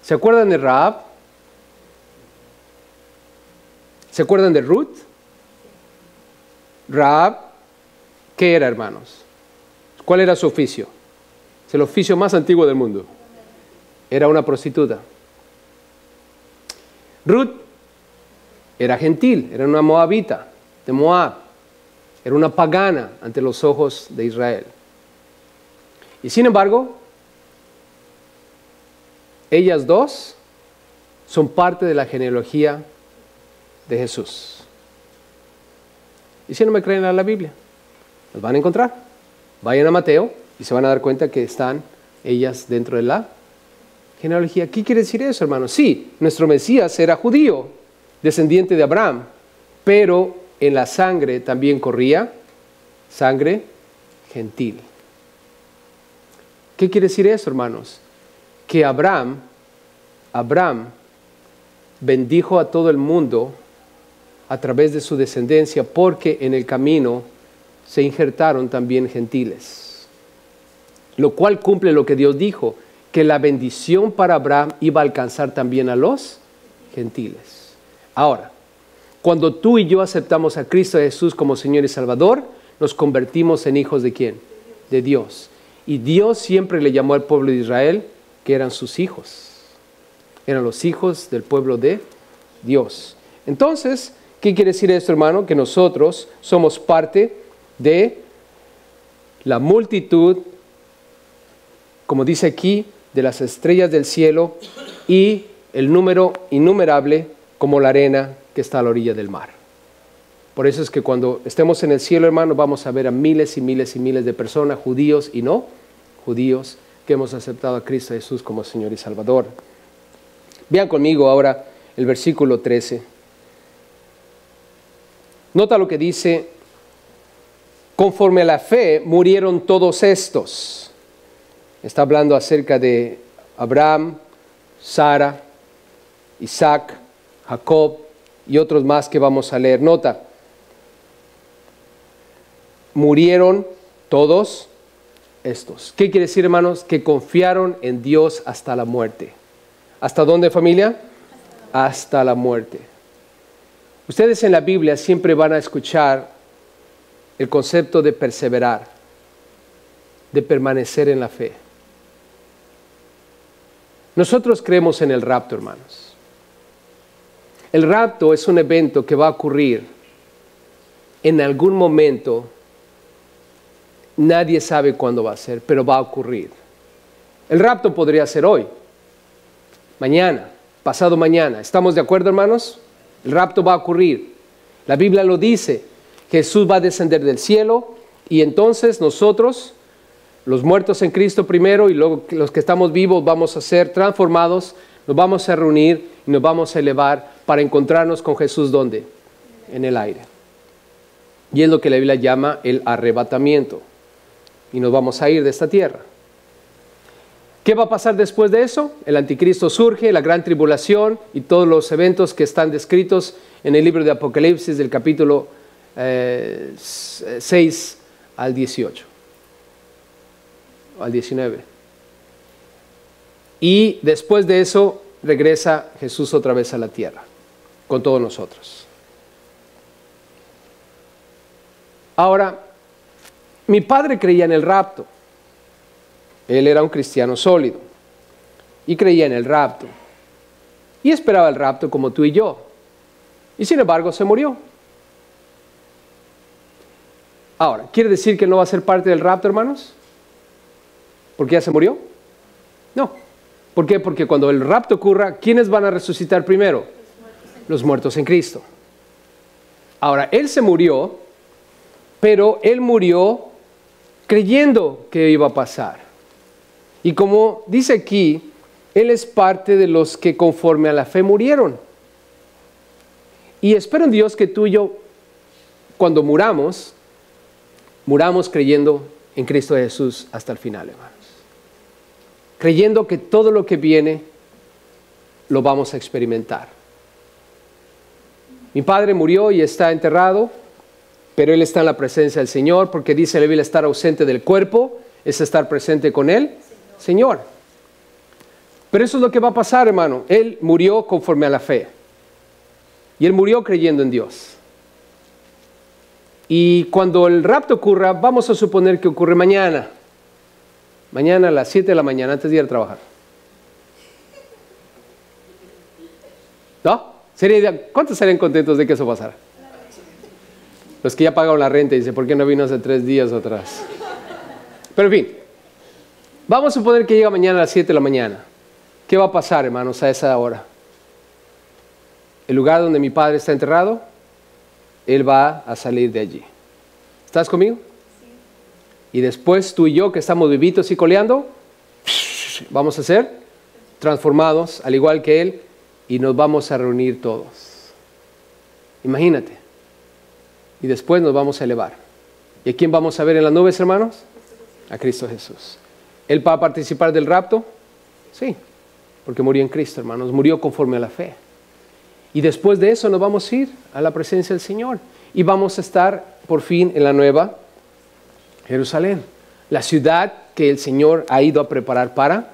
¿Se acuerdan de Rahab? ¿Se acuerdan de Ruth? Rahab, ¿qué era, hermanos? ¿Cuál era su oficio? Es el oficio más antiguo del mundo. Era una prostituta. Ruth era gentil, era una moabita de Moab. Era una pagana ante los ojos de Israel. Y sin embargo, ellas dos son parte de la genealogía de Jesús. Y si no me creen en la Biblia, los van a encontrar. Vayan a Mateo y se van a dar cuenta que están ellas dentro de la genealogía. ¿Qué quiere decir eso, hermanos? Sí, nuestro Mesías era judío, descendiente de Abraham, pero en la sangre también corría sangre gentil. ¿Qué quiere decir eso, hermanos? Que Abraham bendijo a todo el mundo a través de su descendencia, porque en el camino se injertaron también gentiles. Lo cual cumple lo que Dios dijo, que la bendición para Abraham iba a alcanzar también a los gentiles. Ahora, cuando tú y yo aceptamos a Cristo Jesús como Señor y Salvador, nos convertimos en hijos ¿de quién? De Dios. Y Dios siempre le llamó al pueblo de Israel que eran sus hijos. Eran los hijos del pueblo de Dios. Entonces, ¿qué quiere decir esto, hermano? Que nosotros somos parte de la multitud, como dice aquí, de las estrellas del cielo y el número innumerable como la arena que está a la orilla del mar. Por eso es que cuando estemos en el cielo, hermano, vamos a ver a miles y miles y miles de personas, judíos y no judíos, que hemos aceptado a Cristo Jesús como Señor y Salvador. Vean conmigo ahora el versículo 13. Nota lo que dice: conforme a la fe murieron todos estos. Está hablando acerca de Abraham, Sara, Isaac, Jacob y otros más que vamos a leer. Nota, murieron todos estos. ¿Qué quiere decir, hermanos? Que confiaron en Dios hasta la muerte. ¿Hasta dónde, familia? Hasta la muerte. Ustedes en la Biblia siempre van a escuchar el concepto de perseverar, de permanecer en la fe. Nosotros creemos en el rapto, hermanos. El rapto es un evento que va a ocurrir en algún momento Nadie sabe cuándo va a ser, pero va a ocurrir. El rapto podría ser hoy, mañana, pasado mañana. ¿Estamos de acuerdo, hermanos? El rapto va a ocurrir. La Biblia lo dice. Jesús va a descender del cielo y entonces nosotros, los muertos en Cristo primero y luego los que estamos vivos, vamos a ser transformados, nos vamos a reunir y nos vamos a elevar para encontrarnos con Jesús. ¿Dónde? En el aire. Y es lo que la Biblia llama el arrebatamiento. Y nos vamos a ir de esta tierra. ¿Qué va a pasar después de eso? El anticristo surge, la gran tribulación y todos los eventos que están descritos en el libro de Apocalipsis del capítulo 6 al 18, al 19. Y después de eso regresa Jesús otra vez a la tierra, con todos nosotros. Ahora, mi padre creía en el rapto. Él era un cristiano sólido y creía en el rapto. Y esperaba el rapto como tú y yo. Y sin embargo se murió. Ahora, ¿quiere decir que no va a ser parte del rapto, hermanos? ¿Porque ya se murió? No. ¿Por qué? Porque cuando el rapto ocurra, ¿quiénes van a resucitar primero? Los muertos en Cristo. Ahora, Él se murió, pero Él murió creyendo que iba a pasar. Y como dice aquí, Él es parte de los que conforme a la fe murieron. Y espero en Dios que tú y yo, cuando muramos creyendo en Cristo Jesús hasta el final, hermanos. Creyendo que todo lo que viene lo vamos a experimentar. Mi padre murió y está enterrado, pero él está en la presencia del Señor, porque dice la Biblia, estar ausente del cuerpo es estar presente con él, Señor. Pero eso es lo que va a pasar, hermano. Él murió conforme a la fe. Y él murió creyendo en Dios. Y cuando el rapto ocurra, vamos a suponer que ocurre mañana. Mañana a las 7 de la mañana, antes de ir a trabajar. ¿No? ¿Cuántos serían contentos de que eso pasara? Los que ya pagaron la renta y dicen, ¿por qué no vino hace 3 días atrás? Pero en fin, vamos a suponer que llega mañana a las 7 de la mañana. ¿Qué va a pasar, hermanos, a esa hora? El lugar donde mi padre está enterrado, él va a salir de allí. ¿Estás conmigo? Sí. Y después tú y yo, que estamos vivitos y coleando, vamos a ser transformados, al igual que él, y nos vamos a reunir todos. Imagínate. Y después nos vamos a elevar. ¿Y a quién vamos a ver en las nubes, hermanos? A Cristo Jesús. ¿Él va a participar del rapto? Sí, porque murió en Cristo, hermanos. Murió conforme a la fe. Y después de eso nos vamos a ir a la presencia del Señor. Y vamos a estar por fin en la nueva Jerusalén. La ciudad que el Señor ha ido a preparar para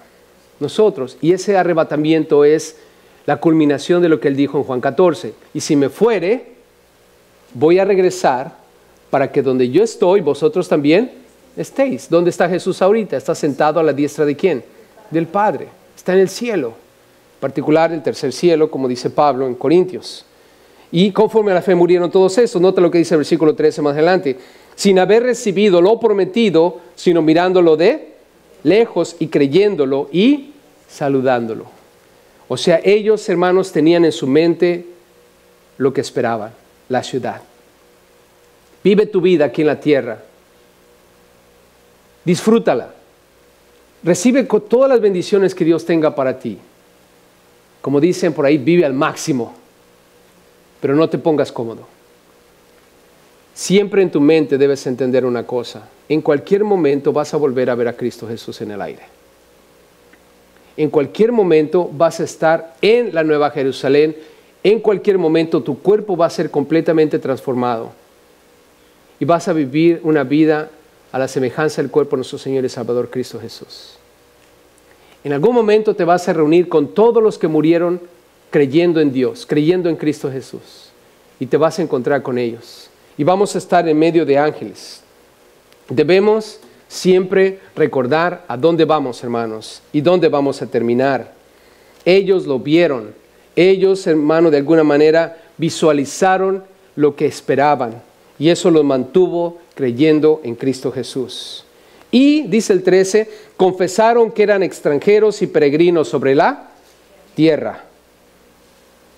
nosotros. Y ese arrebatamiento es la culminación de lo que Él dijo en Juan 14. Y si me fuere, voy a regresar para que donde yo estoy, vosotros también estéis. ¿Dónde está Jesús ahorita? Está sentado a la diestra ¿de quién? Del Padre. Está en el cielo. En particular el tercer cielo, como dice Pablo en Corintios. Y conforme a la fe murieron todos estos. Nota lo que dice el versículo 13 más adelante. Sin haber recibido lo prometido, sino mirándolo de lejos y creyéndolo y saludándolo. O sea, ellos, hermanos, tenían en su mente lo que esperaban, la ciudad. Vive tu vida aquí en la tierra. Disfrútala. Recibe todas las bendiciones que Dios tenga para ti. Como dicen por ahí, vive al máximo. Pero no te pongas cómodo. Siempre en tu mente debes entender una cosa. En cualquier momento vas a volver a ver a Cristo Jesús en el aire. En cualquier momento vas a estar en la Nueva Jerusalén. En cualquier momento tu cuerpo va a ser completamente transformado. Y vas a vivir una vida a la semejanza del cuerpo de nuestro Señor y Salvador Cristo Jesús. En algún momento te vas a reunir con todos los que murieron creyendo en Dios, creyendo en Cristo Jesús. Y te vas a encontrar con ellos. Y vamos a estar en medio de ángeles. Debemos siempre recordar a dónde vamos, hermanos, y dónde vamos a terminar. Ellos lo vieron. Ellos, hermano, de alguna manera visualizaron lo que esperaban. y eso los mantuvo creyendo en Cristo Jesús. Y, dice el 13, confesaron que eran extranjeros y peregrinos sobre la tierra.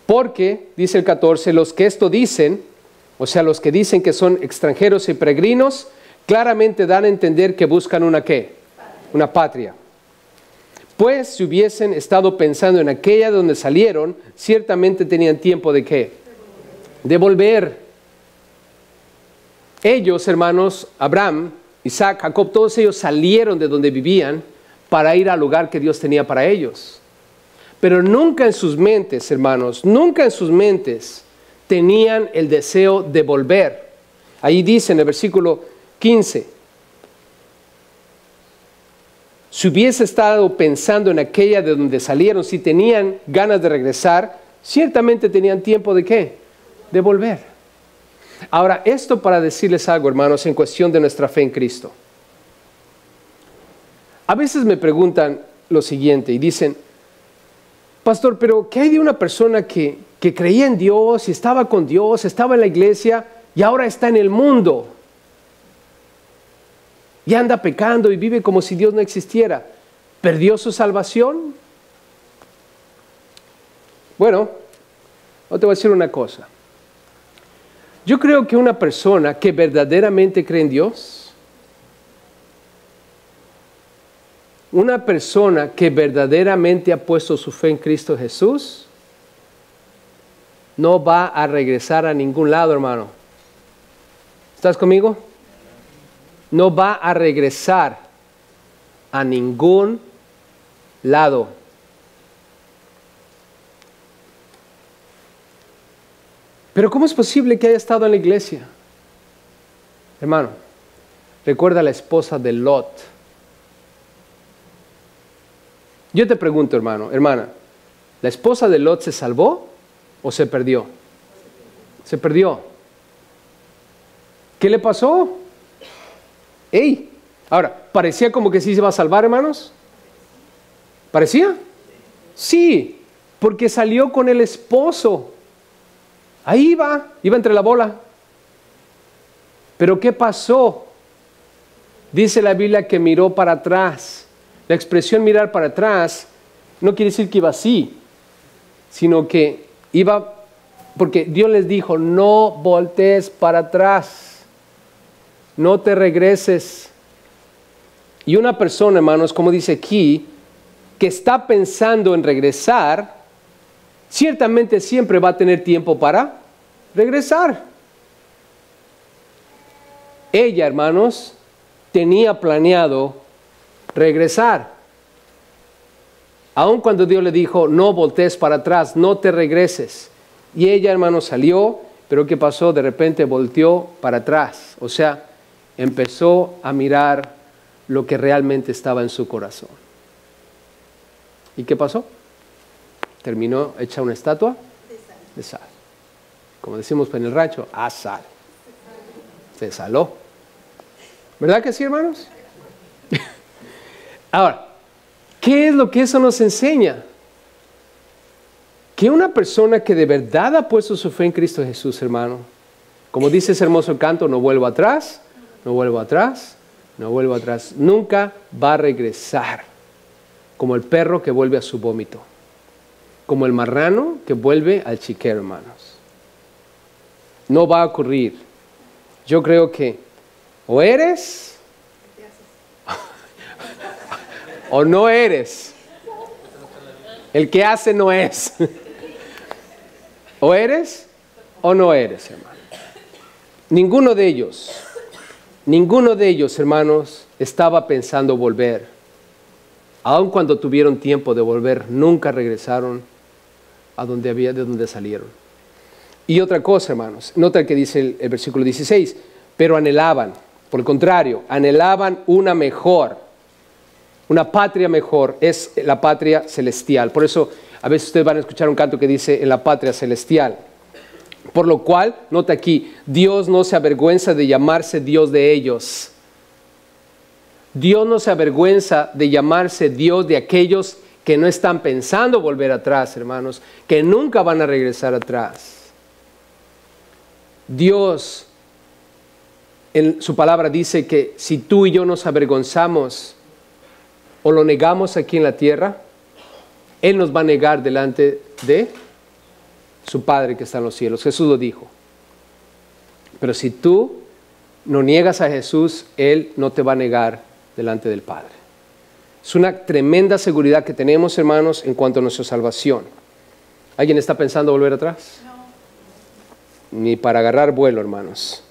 Porque, dice el 14, los que esto dicen, o sea, los que dicen que son extranjeros y peregrinos, claramente dan a entender que buscan una ¿qué? Una patria. Pues si hubiesen estado pensando en aquella de donde salieron, ciertamente tenían tiempo de ¿qué? De volver. Ellos, hermanos, Abraham, Isaac, Jacob, todos ellos salieron de donde vivían para ir al lugar que Dios tenía para ellos. Pero nunca en sus mentes, hermanos, nunca en sus mentes tenían el deseo de volver. Ahí dice en el versículo 15, si hubiese estado pensando en aquella de donde salieron, si tenían ganas de regresar, ciertamente tenían tiempo de ¿qué? De volver. Ahora, esto para decirles algo, hermanos, en cuestión de nuestra fe en Cristo. A veces me preguntan lo siguiente y dicen, pastor, pero ¿qué hay de una persona que creía en Dios y estaba con Dios, estaba en la iglesia y ahora está en el mundo? Y anda pecando y vive como si Dios no existiera. ¿Perdió su salvación? Bueno, yo te voy a decir una cosa. Yo creo que una persona que verdaderamente cree en Dios, una persona que verdaderamente ha puesto su fe en Cristo Jesús, no va a regresar a ningún lado, hermano. ¿Estás conmigo? No va a regresar a ningún lado. Pero ¿cómo es posible que haya estado en la iglesia? Hermano, recuerda a la esposa de Lot. Yo te pregunto, hermano, hermana, ¿la esposa de Lot se salvó o se perdió? Se perdió. ¿Qué le pasó? ¡Ey! Ahora, ¿parecía como que sí se iba a salvar, hermanos? ¿Parecía? Sí, porque salió con el esposo. Ahí iba entre la bola. Pero ¿qué pasó? Dice la Biblia que miró para atrás. La expresión mirar para atrás no quiere decir que iba así, sino que iba, porque Dios les dijo, no voltees para atrás. No te regreses. Y una persona, hermanos, como dice aquí, que está pensando en regresar, ciertamente siempre va a tener tiempo para regresar. Ella, hermanos, tenía planeado regresar. Aun cuando Dios le dijo, no voltees para atrás, no te regreses. Y ella, hermanos, salió, pero ¿qué pasó? De repente volteó para atrás. O sea, empezó a mirar lo que realmente estaba en su corazón. ¿Y qué pasó? Terminó hecha una estatua de sal. Como decimos en el rancho, a sal. Se saló. ¿Verdad que sí, hermanos? Ahora, ¿qué es lo que eso nos enseña? Que una persona que de verdad ha puesto su fe en Cristo Jesús, hermano, como dice ese hermoso canto, no vuelvo atrás, no vuelvo atrás, no vuelvo atrás. Nunca va a regresar como el perro que vuelve a su vómito, como el marrano que vuelve al chiquero, hermanos. No va a ocurrir. Yo creo que o eres o no eres. El que hace no es. O eres o no eres, hermano. Ninguno de ellos, hermanos, estaba pensando volver. Aun cuando tuvieron tiempo de volver, nunca regresaron a de donde salieron. Y otra cosa, hermanos, nota que dice el versículo 16, pero anhelaban, por el contrario, anhelaban una patria mejor, es la patria celestial. Por eso a veces ustedes van a escuchar un canto que dice en la patria celestial. Por lo cual, nota aquí, Dios no se avergüenza de llamarse Dios de ellos. Dios no se avergüenza de llamarse Dios de aquellos que no están pensando volver atrás, hermanos, que nunca van a regresar atrás. Dios en su palabra dice que si tú y yo nos avergonzamos o lo negamos aquí en la tierra, Él nos va a negar delante de su Padre que está en los cielos. Jesús lo dijo. Pero si tú no niegas a Jesús, Él no te va a negar delante del Padre. Es una tremenda seguridad que tenemos, hermanos, en cuanto a nuestra salvación. ¿Alguien está pensando volver atrás? No. Ni para agarrar vuelo, hermanos.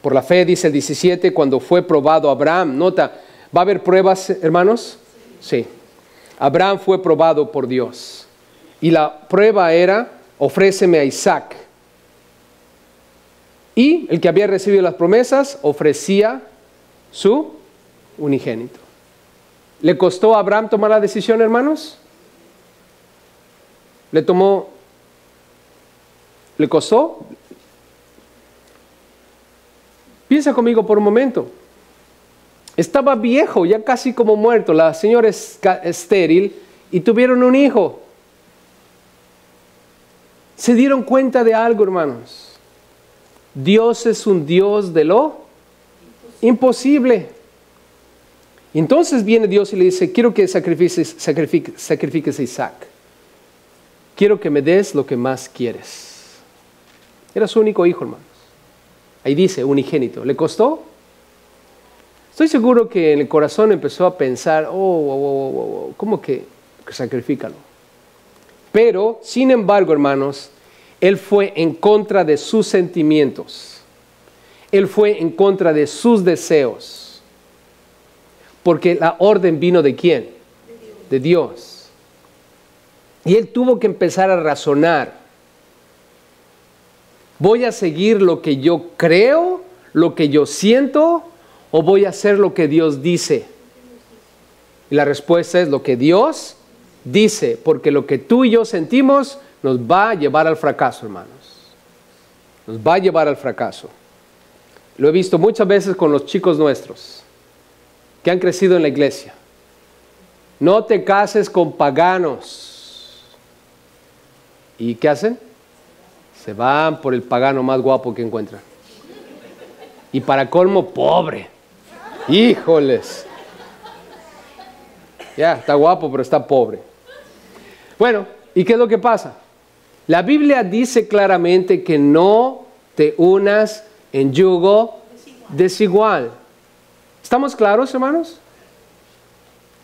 Por la fe, dice el 17, cuando fue probado Abraham. Nota, ¿va a haber pruebas, hermanos? Sí. Abraham fue probado por Dios. Y la prueba era, ofréceme a Isaac. Y el que había recibido las promesas ofrecía su unigénito. ¿Le costó a Abraham tomar la decisión, hermanos? ¿Le costó? Piensa conmigo por un momento. Estaba viejo, ya casi como muerto. La señora es estéril y tuvieron un hijo. ¿Se dieron cuenta de algo, hermanos? Dios es un Dios de lo imposible. Entonces viene Dios y le dice, quiero que sacrifiques a Isaac. Quiero que me des lo que más quieres. Era su único hijo, hermanos. Ahí dice, unigénito. ¿Le costó? Estoy seguro que en el corazón empezó a pensar, ¿cómo que sacrifícalo? Pero, sin embargo, hermanos, Él fue en contra de sus sentimientos. Él fue en contra de sus deseos. Porque la orden vino ¿de quién? De Dios. Y Él tuvo que empezar a razonar. ¿Voy a seguir lo que yo creo, lo que yo siento, o voy a hacer lo que Dios dice? Y la respuesta es lo que Dios dice, porque lo que tú y yo sentimos nos va a llevar al fracaso, hermanos. Nos va a llevar al fracaso. Lo he visto muchas veces con los chicos nuestros que han crecido en la iglesia. No te cases con paganos. ¿Y qué hacen? Se van por el pagano más guapo que encuentran. Y para colmo, pobre. Híjoles. Ya, está guapo, pero está pobre. Bueno, ¿y qué es lo que pasa? La Biblia dice claramente que no te unas en yugo desigual. ¿Estamos claros, hermanos?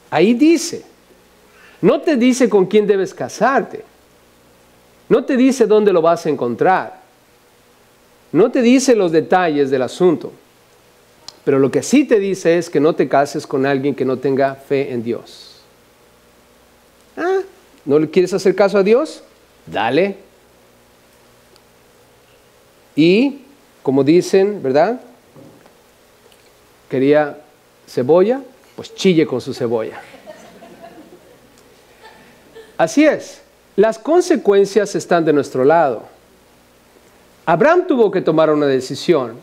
Ahí dice. No te dice con quién debes casarte. No te dice dónde lo vas a encontrar. No te dice los detalles del asunto. Pero lo que sí te dice es que no te cases con alguien que no tenga fe en Dios. ¿No le quieres hacer caso a Dios? Dale. Y, como dicen, ¿verdad? Quería cebolla, pues chille con su cebolla. Así es. Las consecuencias están de nuestro lado. Abraham tuvo que tomar una decisión.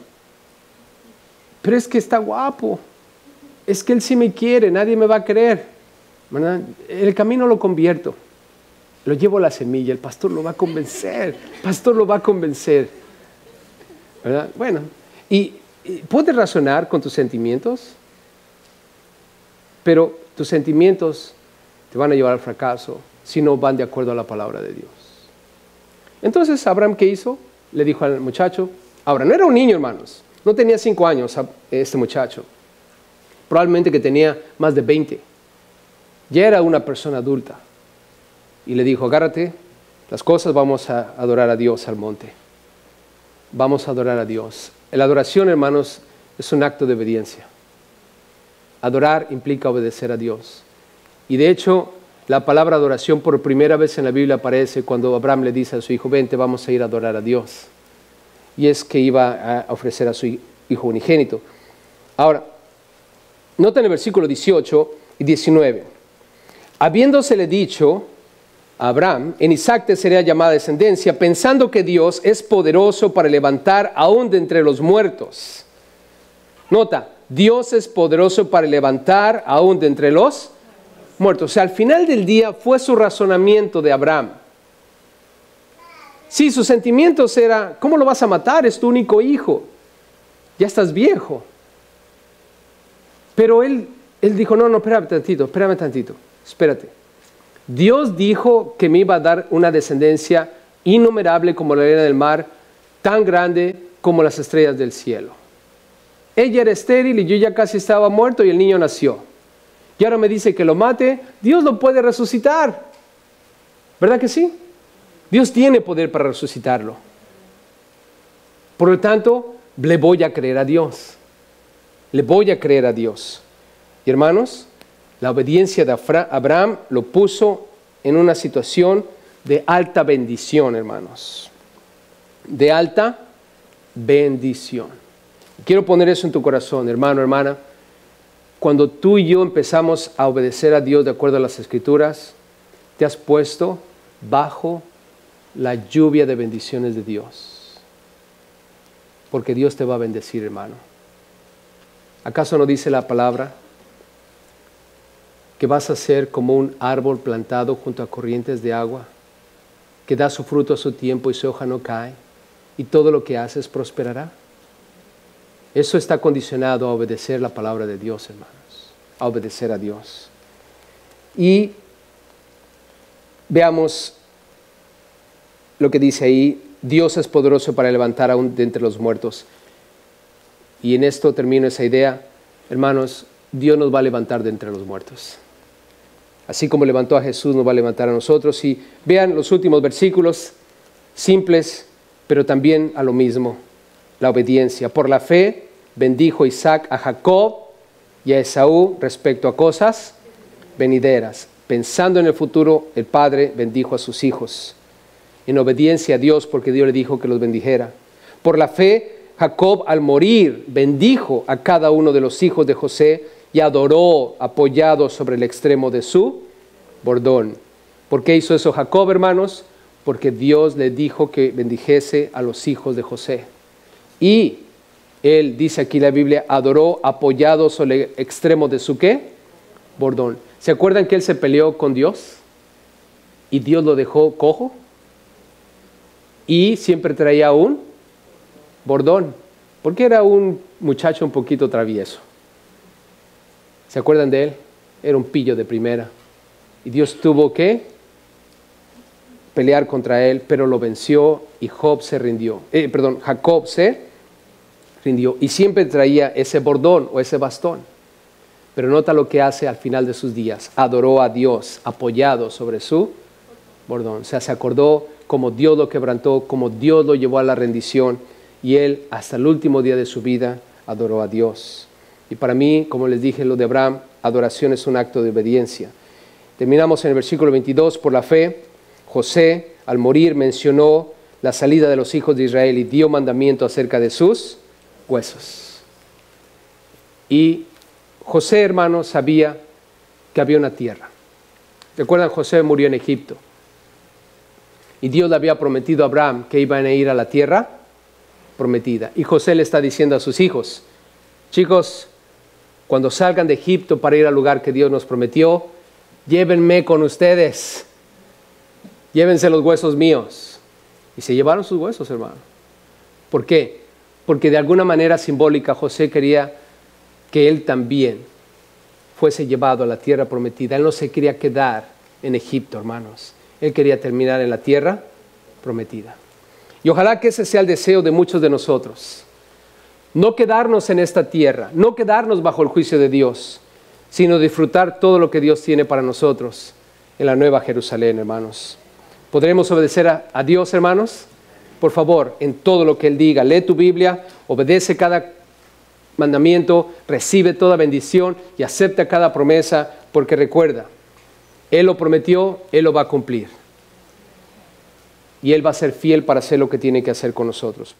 Pero es que está guapo. Es que él sí me quiere, nadie me va a creer. ¿Verdad? El camino lo convierto. Lo llevo a la semilla, el pastor lo va a convencer. El pastor lo va a convencer. ¿Verdad? Bueno, y puedes razonar con tus sentimientos, pero tus sentimientos te van a llevar al fracaso si no van de acuerdo a la palabra de Dios. Entonces, Abraham, ¿qué hizo? Le dijo al muchacho, ahora, no era un niño, hermanos, no tenía 5 años este muchacho, probablemente que tenía más de 20, ya era una persona adulta, y le dijo, agárrate las cosas, vamos a adorar a Dios al monte, vamos a adorar a Dios. La adoración, hermanos, es un acto de obediencia. Adorar implica obedecer a Dios, y de hecho, la palabra adoración por primera vez en la Biblia aparece cuando Abraham le dice a su hijo, vente, vamos a ir a adorar a Dios. Y es que iba a ofrecer a su hijo unigénito. Ahora, noten el versículo 18 y 19. Habiéndosele dicho a Abraham, en Isaac te será llamada descendencia, pensando que Dios es poderoso para levantar aún de entre los muertos. Nota, Dios es poderoso para levantar aún de entre los muertos. O sea, al final del día fue su razonamiento de Abraham. Sí, sus sentimientos era, ¿cómo lo vas a matar? Es tu único hijo. ya estás viejo. Pero él dijo, no, espérame tantito, espérate. Dios dijo que me iba a dar una descendencia innumerable como la arena del mar, tan grande como las estrellas del cielo. Ella era estéril y yo ya casi estaba muerto y el niño nació. Y ahora me dice que lo mate, Dios lo puede resucitar. ¿Verdad que sí? Dios tiene poder para resucitarlo. Por lo tanto, le voy a creer a Dios. Le voy a creer a Dios. Y hermanos, la obediencia de Abraham lo puso en una situación de alta bendición, hermanos. De alta bendición. Quiero poner eso en tu corazón, hermano, hermana. Cuando tú y yo empezamos a obedecer a Dios de acuerdo a las Escrituras, te has puesto bajo la lluvia de bendiciones de Dios. Porque Dios te va a bendecir, hermano. ¿Acaso no dice la palabra que vas a ser como un árbol plantado junto a corrientes de agua, que da su fruto a su tiempo y su hoja no cae, y todo lo que haces prosperará? Eso está condicionado a obedecer la palabra de Dios, hermanos, a obedecer a Dios. Y veamos lo que dice ahí: Dios es poderoso para levantar aún de entre los muertos. Y en esto termino esa idea, hermanos. Dios nos va a levantar de entre los muertos. Así como levantó a Jesús, nos va a levantar a nosotros. Y vean los últimos versículos, simples, pero también a lo mismo, la obediencia. Por la fe bendijo Isaac a Jacob y a Esaú respecto a cosas venideras. Pensando en el futuro, el padre bendijo a sus hijos en obediencia a Dios, porque Dios le dijo que los bendijera. Por la fe, Jacob al morir bendijo a cada uno de los hijos de José y adoró apoyado sobre el extremo de su bordón. ¿Por qué hizo eso Jacob, hermanos? Porque Dios le dijo que bendijese a los hijos de José. Y él, dice aquí la Biblia, adoró apoyado sobre el extremo de su ¿qué? Bordón. ¿Se acuerdan que él se peleó con Dios? Y Dios lo dejó cojo. Y siempre traía un bordón, porque era un muchacho un poquito travieso. ¿Se acuerdan de él? Era un pillo de primera. Y Dios tuvo que pelear contra él, pero lo venció y Jacob se rindió. Y siempre traía ese bordón o ese bastón. Pero nota lo que hace al final de sus días. Adoró a Dios apoyado sobre su bordón. O sea, se acordó cómo Dios lo quebrantó, cómo Dios lo llevó a la rendición. Y él, hasta el último día de su vida, adoró a Dios. Y para mí, como les dije, lo de Abraham, adoración es un acto de obediencia. Terminamos en el versículo 22. Por la fe, José, al morir, mencionó la salida de los hijos de Israel y dio mandamiento acerca de sus huesos. Y José, hermano, sabía que había una tierra. ¿Recuerdan? José murió en Egipto. Y Dios le había prometido a Abraham que iban a ir a la tierra prometida. Y José le está diciendo a sus hijos: chicos, cuando salgan de Egipto para ir al lugar que Dios nos prometió, llévenme con ustedes. Llévense los huesos míos. Y se llevaron sus huesos, hermano. ¿Por qué? Porque de alguna manera simbólica José quería que él también fuese llevado a la tierra prometida. Él no se quería quedar en Egipto, hermanos. Él quería terminar en la tierra prometida. Y ojalá que ese sea el deseo de muchos de nosotros. No quedarnos en esta tierra, no quedarnos bajo el juicio de Dios, sino disfrutar todo lo que Dios tiene para nosotros en la Nueva Jerusalén, hermanos. ¿Podremos obedecer a Dios, hermanos? Por favor, en todo lo que Él diga, lee tu Biblia, obedece cada mandamiento, recibe toda bendición y acepta cada promesa, porque recuerda, Él lo prometió, Él lo va a cumplir. Y Él va a ser fiel para hacer lo que tiene que hacer con nosotros.